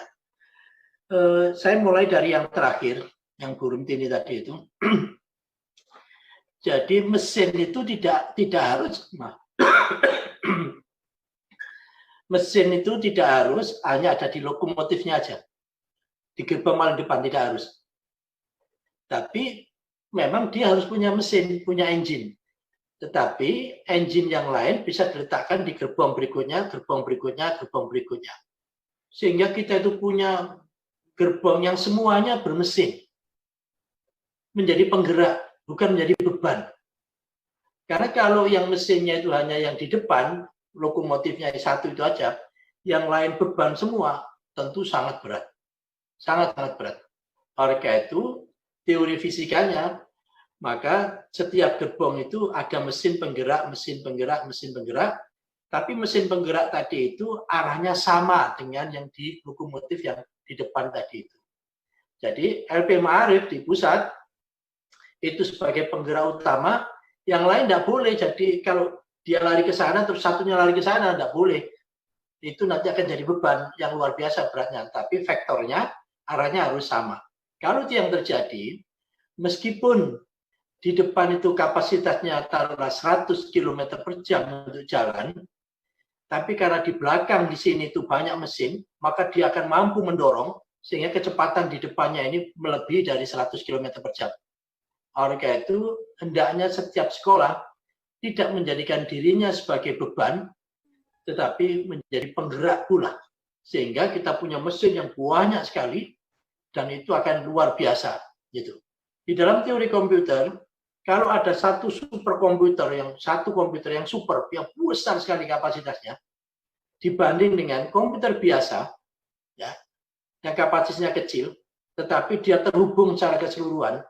Saya mulai dari yang terakhir, yang Bu Rumtini tadi itu. Jadi mesin itu tidak harus mesin itu tidak harus hanya ada di lokomotifnya aja. Di gerbong paling depan tidak harus. Tapi memang dia harus punya mesin, punya engine. Tetapi engine yang lain bisa diletakkan di gerbong berikutnya, gerbong berikutnya, gerbong berikutnya. Sehingga kita itu punya gerbong yang semuanya bermesin. Menjadi penggerak, bukan menjadi beban. Karena kalau yang mesinnya itu hanya yang di depan, lokomotifnya satu itu aja, yang lain beban semua, tentu sangat berat. Sangat-sangat berat. Oleh karena itu, teori fisikanya, maka setiap gerbong itu ada mesin penggerak, mesin penggerak, mesin penggerak, tapi mesin penggerak tadi itu arahnya sama dengan yang di lokomotif yang di depan tadi itu. Jadi LP Ma'arif di pusat itu sebagai penggerak utama, yang lain tidak boleh. Jadi kalau dia lari ke sana terus satunya lari ke sana, tidak boleh. Itu nanti akan jadi beban yang luar biasa beratnya. Tapi vektornya arahnya harus sama. Kalau itu yang terjadi, meskipun di depan itu kapasitasnya taruhlah 100 km per jam untuk jalan, tapi karena di belakang di sini itu banyak mesin, maka dia akan mampu mendorong sehingga kecepatan di depannya ini melebihi dari 100 km per jam. Oleh karena itu, hendaknya setiap sekolah tidak menjadikan dirinya sebagai beban, tetapi menjadi penggerak pula. Sehingga kita punya mesin yang banyak sekali, dan itu akan luar biasa. Gitu. Di dalam teori komputer, kalau ada satu komputer yang super, yang besar sekali kapasitasnya, dibanding dengan komputer biasa, ya, yang kapasitasnya kecil, tetapi dia terhubung secara keseluruhan,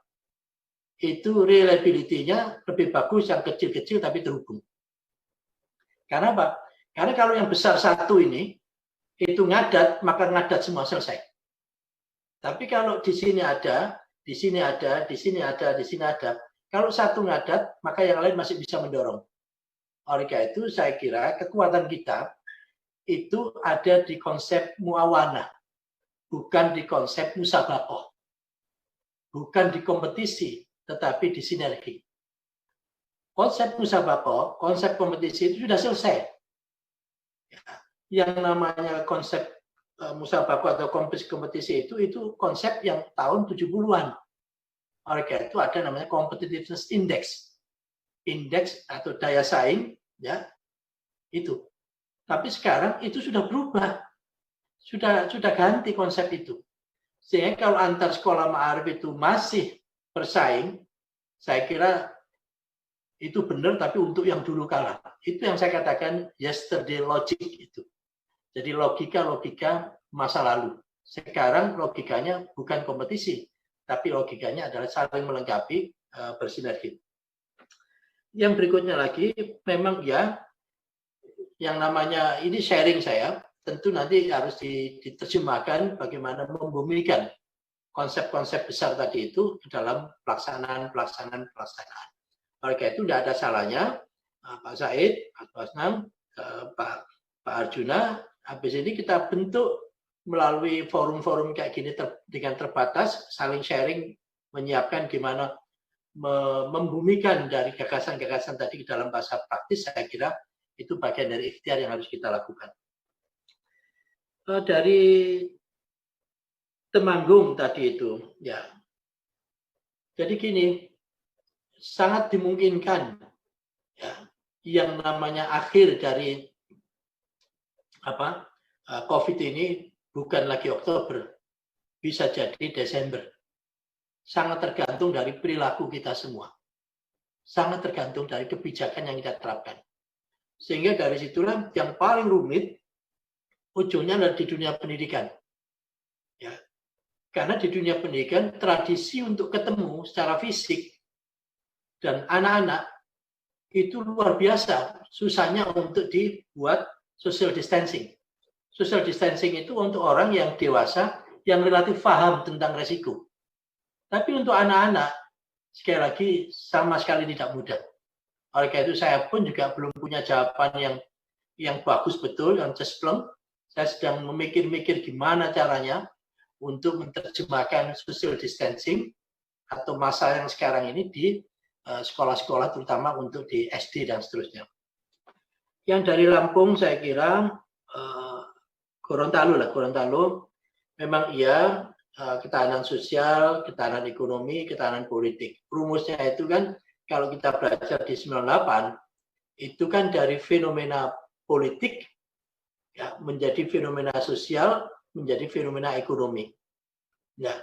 itu reliability-nya lebih bagus yang kecil-kecil tapi terhubung. Karena apa? Karena kalau yang besar satu ini, itu ngadat, maka ngadat semua selesai. Tapi kalau di sini ada, di sini ada, di sini ada, di sini ada, kalau satu ngadat, maka yang lain masih bisa mendorong. Oleh karena itu, saya kira kekuatan kita itu ada di konsep muawana, bukan di konsep musabakoh, bukan di kompetisi, tetapi di sinergi. Konsep musabakoh, konsep kompetisi itu sudah selesai. Yang namanya konsep musabakoh atau kompetisi itu konsep yang tahun 70-an. Oleh karena itu ada namanya competitiveness index, indeks atau daya saing, ya itu. Tapi sekarang itu sudah berubah, sudah ganti konsep itu. Sehingga kalau antar sekolah ma'arif itu masih bersaing, saya kira itu benar, tapi untuk yang dulu kalah. Itu yang saya katakan yesterday logic itu. Jadi logika masa lalu. Sekarang logikanya bukan kompetisi, tapi logikanya adalah saling melengkapi, bersinergi. Yang berikutnya lagi, memang ya, yang namanya ini sharing saya, tentu nanti harus diterjemahkan bagaimana membumikan konsep-konsep besar tadi itu dalam pelaksanaan. Oleh karena itu tidak ada salahnya Pak Said, Pak Basnam, Pak Arjuna, habis ini kita bentuk melalui forum-forum kayak gini dengan terbatas, saling sharing, menyiapkan gimana membumikan dari gagasan-gagasan tadi ke dalam bahasa praktis. Saya kira itu bagian dari ikhtiar yang harus kita lakukan. Dari Temanggung tadi itu, ya. Jadi gini, sangat dimungkinkan ya, yang namanya akhir dari COVID ini bukan lagi Oktober, bisa jadi Desember. Sangat tergantung dari perilaku kita semua. Sangat tergantung dari kebijakan yang kita terapkan. Sehingga dari situlah yang paling rumit ujungnya adalah di dunia pendidikan. Ya. Karena di dunia pendidikan tradisi untuk ketemu secara fisik dan anak-anak itu luar biasa susahnya untuk dibuat social distancing. Social distancing itu untuk orang yang dewasa yang relatif paham tentang resiko. Tapi untuk anak-anak sekali lagi sama sekali tidak mudah. Oleh karena itu saya pun juga belum punya jawaban yang bagus betul, yang cespleng. Saya sedang memikir-mikir gimana caranya untuk menerjemahkan social distancing atau masa yang sekarang ini di sekolah-sekolah, terutama untuk di SD dan seterusnya. Yang dari Lampung saya kira Gorontalo memang iya, ketahanan sosial, ketahanan ekonomi, ketahanan politik. Rumusnya itu kan kalau kita belajar di 98 itu kan dari fenomena politik ya, menjadi fenomena sosial, menjadi fenomena ekonomi. Ya.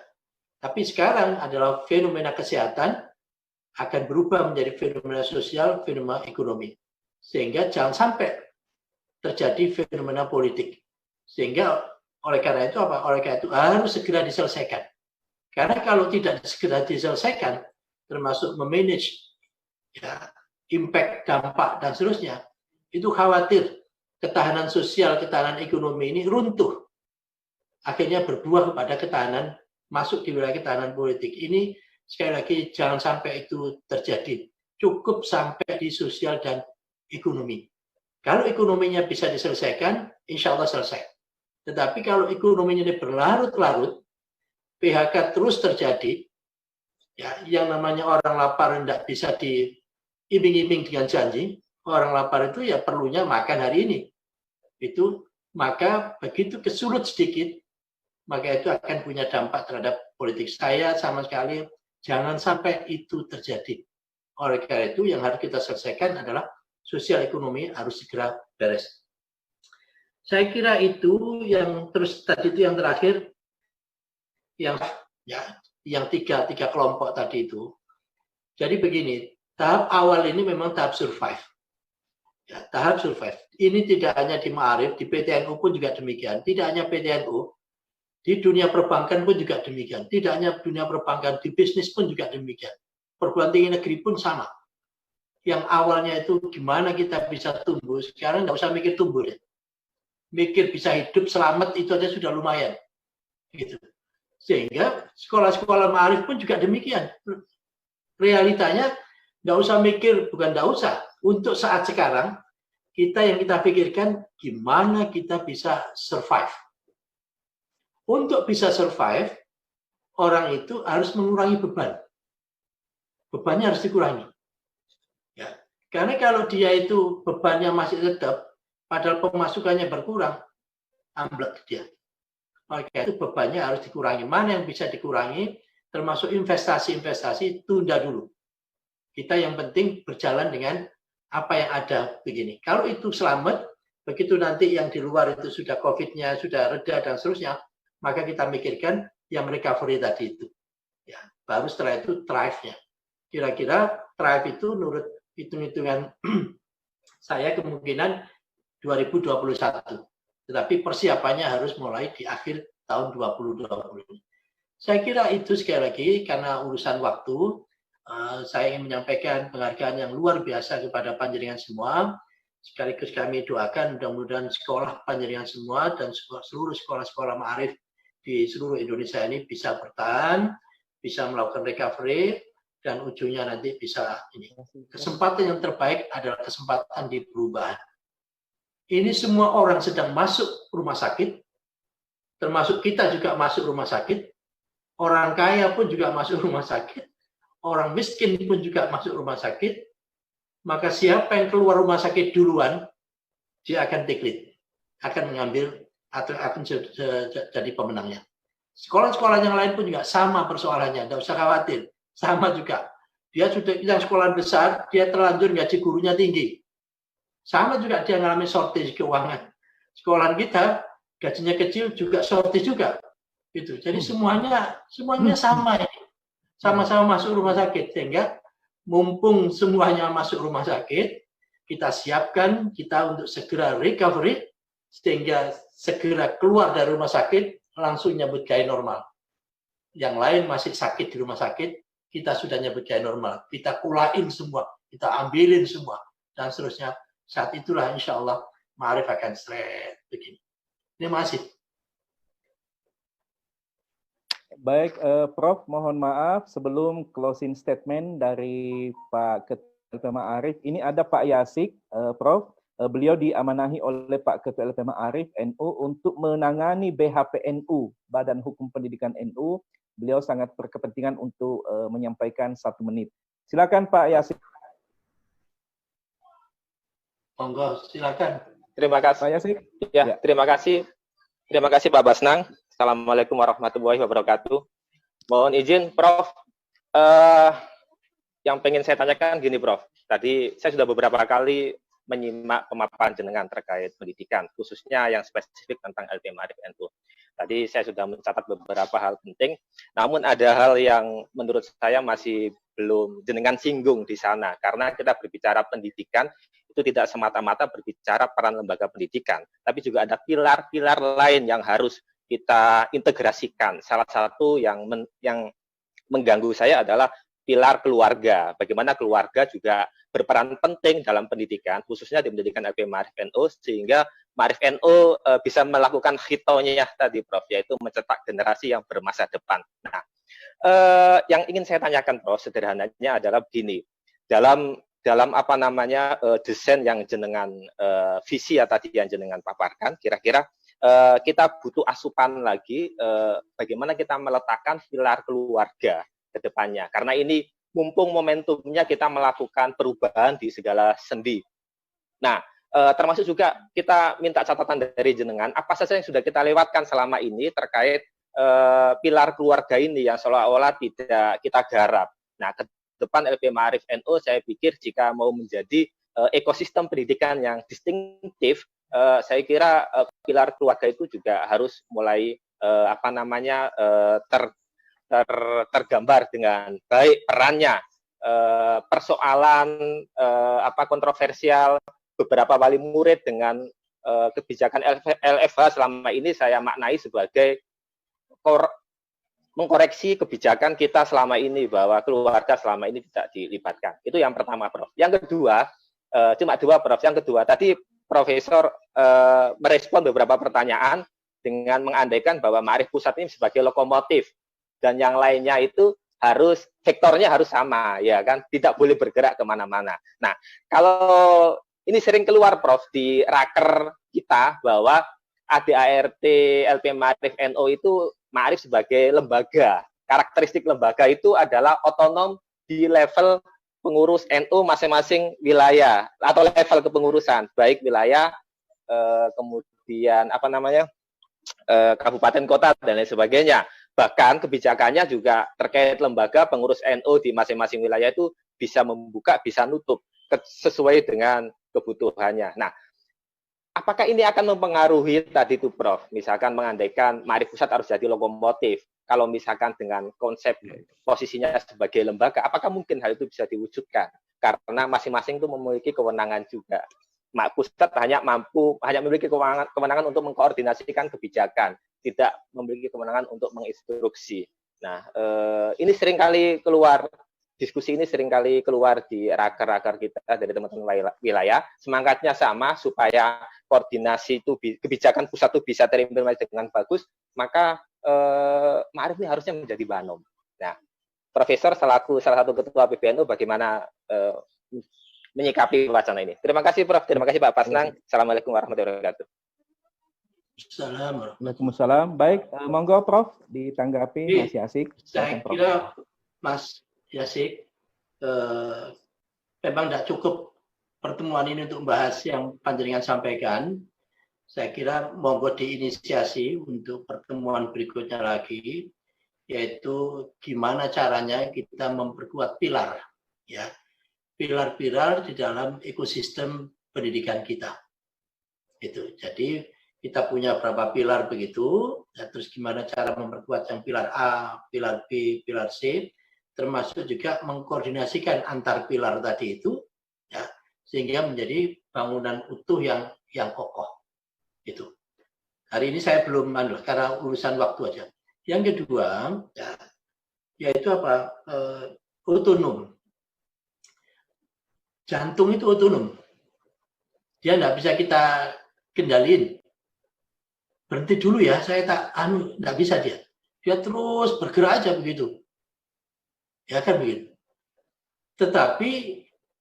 Tapi sekarang adalah fenomena kesehatan akan berubah menjadi fenomena sosial, fenomena ekonomi. Sehingga jangan sampai terjadi fenomena politik. Sehingga oleh karena itu apa? Oleh karena itu harus segera diselesaikan. Karena kalau tidak segera diselesaikan, termasuk memanage ya, impact, dampak, dan seterusnya, itu khawatir ketahanan sosial, ketahanan ekonomi ini runtuh. Akhirnya berbuah kepada ketahanan, masuk di wilayah ketahanan politik. Ini sekali lagi jangan sampai itu terjadi. Cukup sampai di sosial dan ekonomi. Kalau ekonominya bisa diselesaikan, insya Allah selesai. Tetapi kalau ekonominya ini berlarut-larut, PHK terus terjadi, ya, yang namanya orang lapar tidak bisa diiming-iming dengan janji. Orang lapar itu ya perlunya makan hari ini. Itu maka begitu kesulut sedikit, maka itu akan punya dampak terhadap politik. Saya sama sekali jangan sampai itu terjadi. Oleh karena itu yang harus kita selesaikan adalah sosial ekonomi harus segera beres. Saya kira itu yang terus tadi itu yang terakhir yang tiga kelompok tadi itu. Jadi begini, tahap awal ini memang tahap survive. Ya, tahap survive. Ini tidak hanya di Ma'arif, di PTNU pun juga demikian. Tidak hanya PTNU, di dunia perbankan pun juga demikian. Tidak hanya dunia perbankan, di bisnis pun juga demikian. Perguruan tinggi negeri pun sama. Yang awalnya itu gimana kita bisa tumbuh, sekarang nggak usah mikir tumbuh ya. Mikir bisa hidup selamat itu aja sudah lumayan. Gitu. Sehingga sekolah-sekolah Ma'arif pun juga demikian. Realitanya nggak usah mikir, bukan nggak usah. Untuk saat sekarang, yang kita pikirkan gimana kita bisa survive. Untuk bisa survive, orang itu harus mengurangi beban. Bebannya harus dikurangi. Ya. Karena kalau dia itu bebannya masih tetap, padahal pemasukannya berkurang, amblek dia. Maka itu bebannya harus dikurangi. Mana yang bisa dikurangi, termasuk investasi-investasi, tunda dulu. Kita yang penting berjalan dengan apa yang ada begini. Kalau itu selamat, begitu nanti yang di luar itu sudah COVID-nya, sudah reda dan seterusnya, maka kita mikirkan yang recovery tadi itu. Ya, baru setelah itu thrive-nya. Kira-kira thrive itu menurut hitung-hitungan saya kemungkinan 2021. Tetapi persiapannya harus mulai di akhir tahun 2020. Saya kira itu sekali lagi karena urusan waktu, saya ingin menyampaikan penghargaan yang luar biasa kepada panjenengan semua. Sekaligus kami doakan mudah-mudahan sekolah panjenengan semua dan seluruh sekolah-sekolah Ma'arif di seluruh Indonesia ini bisa bertahan, bisa melakukan recovery, dan ujungnya nanti bisa ini. Kesempatan yang terbaik adalah kesempatan di perubahan. Ini semua orang sedang masuk rumah sakit, termasuk kita juga masuk rumah sakit, orang kaya pun juga masuk rumah sakit, orang miskin pun juga masuk rumah sakit, maka siapa yang keluar rumah sakit duluan, dia akan take lead, akan mengambil atau akan jadi pemenangnya. Sekolah-sekolah yang lain pun juga sama persoalannya, tidak usah khawatir, sama juga. Dia sudah yang sekolah besar, dia terlanjur gaji gurunya tinggi. Sama juga dia mengalami shortage keuangan. Sekolah kita gajinya kecil juga shortage juga. Gitu. Jadi semuanya sama ini. Sama-sama masuk rumah sakit, sehingga mumpung semuanya masuk rumah sakit, kita siapkan kita untuk segera recovery, sehingga segera keluar dari rumah sakit, langsung nyambut gaya normal. Yang lain masih sakit di rumah sakit, kita sudah nyambut gaya normal. Kita kulain semua, kita ambilin semua, dan seterusnya. Saat itulah insya Allah Ma'arif akan straight begini. Terima kasih. Baik, Prof, mohon maaf sebelum closing statement dari Pak Ketua Ma'arif, ini ada Pak Yasik, Prof, beliau diamanahi oleh Pak Ketua LP Ma'arif NU untuk menangani BHPNU, Badan Hukum Pendidikan NU. Beliau sangat berkepentingan untuk menyampaikan 1 menit. Silakan Pak Yasik. Monggo, silakan. Terima kasih. Pak Yasik. Ya, terima kasih. Terima kasih Pak Basnang. Assalamualaikum warahmatullahi wabarakatuh. Mohon izin, Prof. Yang pengen saya tanyakan gini, Prof. Tadi saya sudah beberapa kali menyimak pemaparan jenengan terkait pendidikan, khususnya yang spesifik tentang LP Ma'arif NU. Tadi saya sudah mencatat beberapa hal penting, namun ada hal yang menurut saya masih belum jenengan singgung di sana, karena kita berbicara pendidikan, itu tidak semata-mata berbicara peran lembaga pendidikan, tapi juga ada pilar-pilar lain yang harus kita integrasikan. Salah satu yang mengganggu saya adalah pilar keluarga. Bagaimana keluarga juga berperan penting dalam pendidikan, khususnya di pendidikan LP Ma'arif NU, sehingga Ma'arif NU bisa melakukan khitonya tadi, Prof, yaitu mencetak generasi yang bermasa depan. Nah, yang ingin saya tanyakan, Prof, sederhananya adalah begini, dalam apa namanya desain yang jenengan visi ya tadi yang jenengan paparkan, kira-kira kita butuh asupan lagi bagaimana kita meletakkan pilar keluarga ke depannya, karena ini mumpung momentumnya kita melakukan perubahan di segala sendi. Nah, termasuk juga kita minta catatan dari jenengan apa saja yang sudah kita lewatkan selama ini terkait pilar keluarga ini yang seolah-olah tidak kita garap. Nah, ke depan LP Ma'arif NU saya pikir jika mau menjadi ekosistem pendidikan yang distintif, saya kira pilar keluarga itu juga harus mulai tergambar dengan baik perannya, persoalan kontroversial beberapa wali murid dengan kebijakan LFH selama ini saya maknai sebagai mengkoreksi kebijakan kita selama ini bahwa keluarga selama ini tidak dilibatkan. Itu yang pertama, Prof. Yang kedua, cuma dua, Prof. Yang kedua, tadi Profesor merespon beberapa pertanyaan dengan mengandaikan bahwa Ma'arif Pusat ini sebagai lokomotif dan yang lainnya itu harus vektornya harus sama, ya kan? Tidak boleh bergerak kemana-mana. Nah, kalau ini sering keluar, Prof, di raker kita bahwa ADART LP Ma'arif NU itu Ma'arif sebagai lembaga. Karakteristik lembaga itu adalah otonom di level pengurus NU masing-masing wilayah atau level kepengurusan, baik wilayah, kemudian kabupaten kota dan lain sebagainya. Bahkan kebijakannya juga terkait lembaga pengurus NU di masing-masing wilayah itu bisa membuka, bisa nutup sesuai dengan kebutuhannya. Nah, apakah ini akan mempengaruhi tadi itu, Prof? Misalkan mengandaikan Ma'arif Pusat harus jadi lokomotif. Kalau misalkan dengan konsep posisinya sebagai lembaga, apakah mungkin hal itu bisa diwujudkan? Karena masing-masing itu memiliki kewenangan juga. Ma'arif Pusat hanya memiliki kewenangan untuk mengkoordinasikan kebijakan, tidak memiliki kewenangan untuk menginstruksi. Nah, ini seringkali keluar, diskusi ini seringkali keluar di raker-raker kita dari teman-teman wilayah. Semangatnya sama supaya koordinasi itu kebijakan pusat itu bisa terimplementasi dengan bagus, maka Ma'arif ini harusnya menjadi banom. Nah, Profesor selaku salah satu ketua PBNU bagaimana menyikapi wacana ini? Terima kasih, Prof. Terima kasih, Pak Pasnang. Assalamualaikum warahmatullahi wabarakatuh. Waalaikumsalam. Baik, monggo Prof ditanggapi, masih asik. Saya kira Mas Yasik, memang tidak cukup pertemuan ini untuk membahas yang panjenengan sampaikan. Saya kira monggo diinisiasi untuk pertemuan berikutnya lagi, yaitu gimana caranya kita memperkuat pilar, ya, pilar-pilar di dalam ekosistem pendidikan kita. Itu. Jadi kita punya berapa pilar begitu, ya, terus gimana cara memperkuat yang pilar A, pilar B, pilar C, termasuk juga mengkoordinasikan antar pilar tadi itu, ya, sehingga menjadi bangunan utuh yang kokoh. Itu. Hari ini saya belum karena urusan waktu aja. Yang kedua, ya, yaitu apa? Otonom. Jantung itu otonom. Dia tidak bisa kita kendaliin. Berhenti dulu ya, saya tidak bisa dia. Dia terus bergerak aja begitu. Ya kan begitu. Tetapi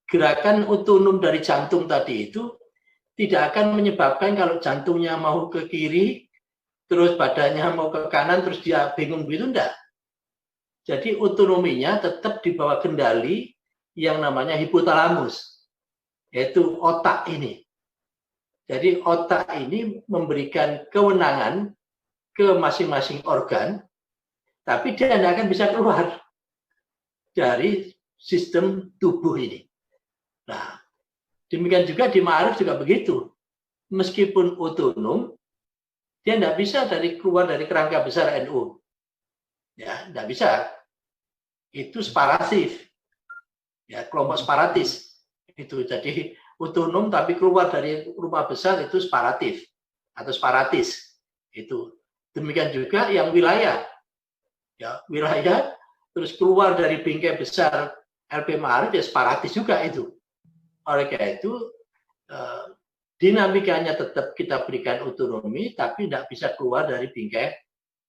gerakan otonom dari jantung tadi itu tidak akan menyebabkan kalau jantungnya mau ke kiri, terus badannya mau ke kanan, terus dia bingung begitu, enggak. Jadi otonominya tetap di bawah kendali yang namanya hipotalamus, yaitu otak ini. Jadi otak ini memberikan kewenangan ke masing-masing organ, tapi dia tidak akan bisa keluar dari sistem tubuh ini. Nah, demikian juga di Ma'arif juga begitu. Meskipun otonom, dia tidak bisa keluar dari kerangka besar NU. Ya, tidak bisa. Itu separatif. Ya, kelompok separatis. Itu jadi otonom tapi keluar dari rumah besar itu separatif atau separatis. Itu. Demikian juga yang wilayah. Ya, wilayah terus keluar dari bingkai besar LP Ma'arif ya separatis juga itu. Oleh karena itu, dinamikanya tetap kita berikan otonomi, tapi tidak bisa keluar dari bingkai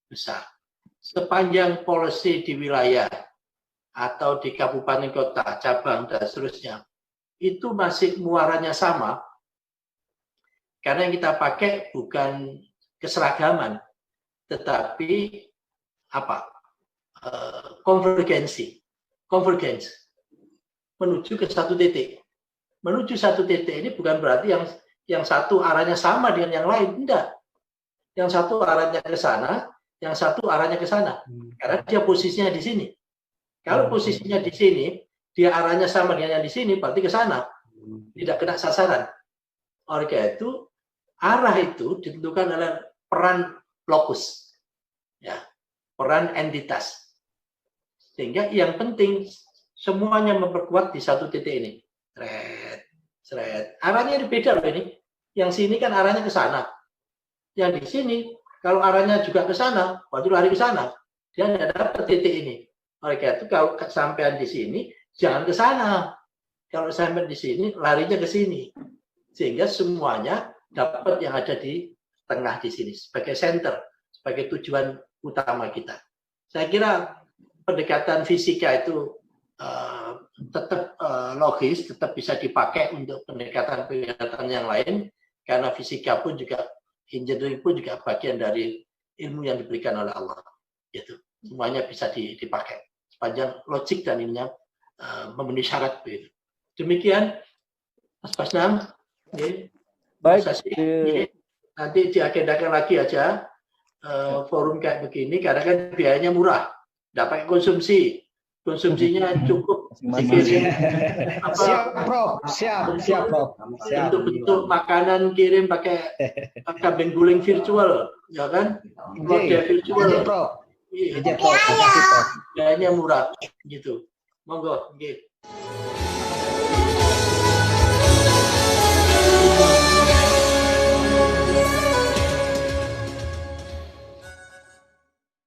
besar. Sepanjang policy di wilayah atau di kabupaten kota, cabang, dan seterusnya, itu masih muaranya sama, karena yang kita pakai bukan keseragaman, tetapi konvergensi, menuju ke satu titik. Menuju satu titik ini bukan berarti yang satu arahnya sama dengan yang lain, tidak. Yang satu arahnya ke sana, yang satu arahnya ke sana, karena dia posisinya di sini. Kalau posisinya di sini, dia arahnya sama dengan yang di sini, berarti ke sana, tidak kena sasaran. Oleh karena itu, arah itu ditentukan oleh peran lokus, ya, peran entitas. Sehingga yang penting semuanya memperkuat di satu titik ini. Arahnya beda loh ini. Yang sini kan arahnya ke sana. Yang di sini, kalau arahnya juga ke sana, waktu lari ke sana, dia tidak dapat titik ini. Oleh karena itu, kalau sampean di sini, jangan ke sana. Kalau sampai di sini, larinya ke sini. Sehingga semuanya dapat yang ada di tengah di sini, sebagai center, sebagai tujuan utama kita. Saya kira pendekatan fisika itu tetap logis, tetap bisa dipakai untuk pendekatan-pendekatan yang lain, karena fisika pun juga, engineering pun juga bagian dari ilmu yang diberikan oleh Allah. Gitu. Semuanya bisa dipakai sepanjang logik dan ininya memenuhi syarat. Begitu. Demikian, Mas Basnam. Baik. Nanti diagendakan lagi aja forum kayak begini, karena kan biayanya murah, dapat konsumsi. Konsumsinya cukup. Siap, Prof. Siap, Prof. Siap. Bentuk makanan kirim pakai kabin guling virtual, ya kan? Model virtual. Prof. Biayanya murah, gitu. Monggo, gitu.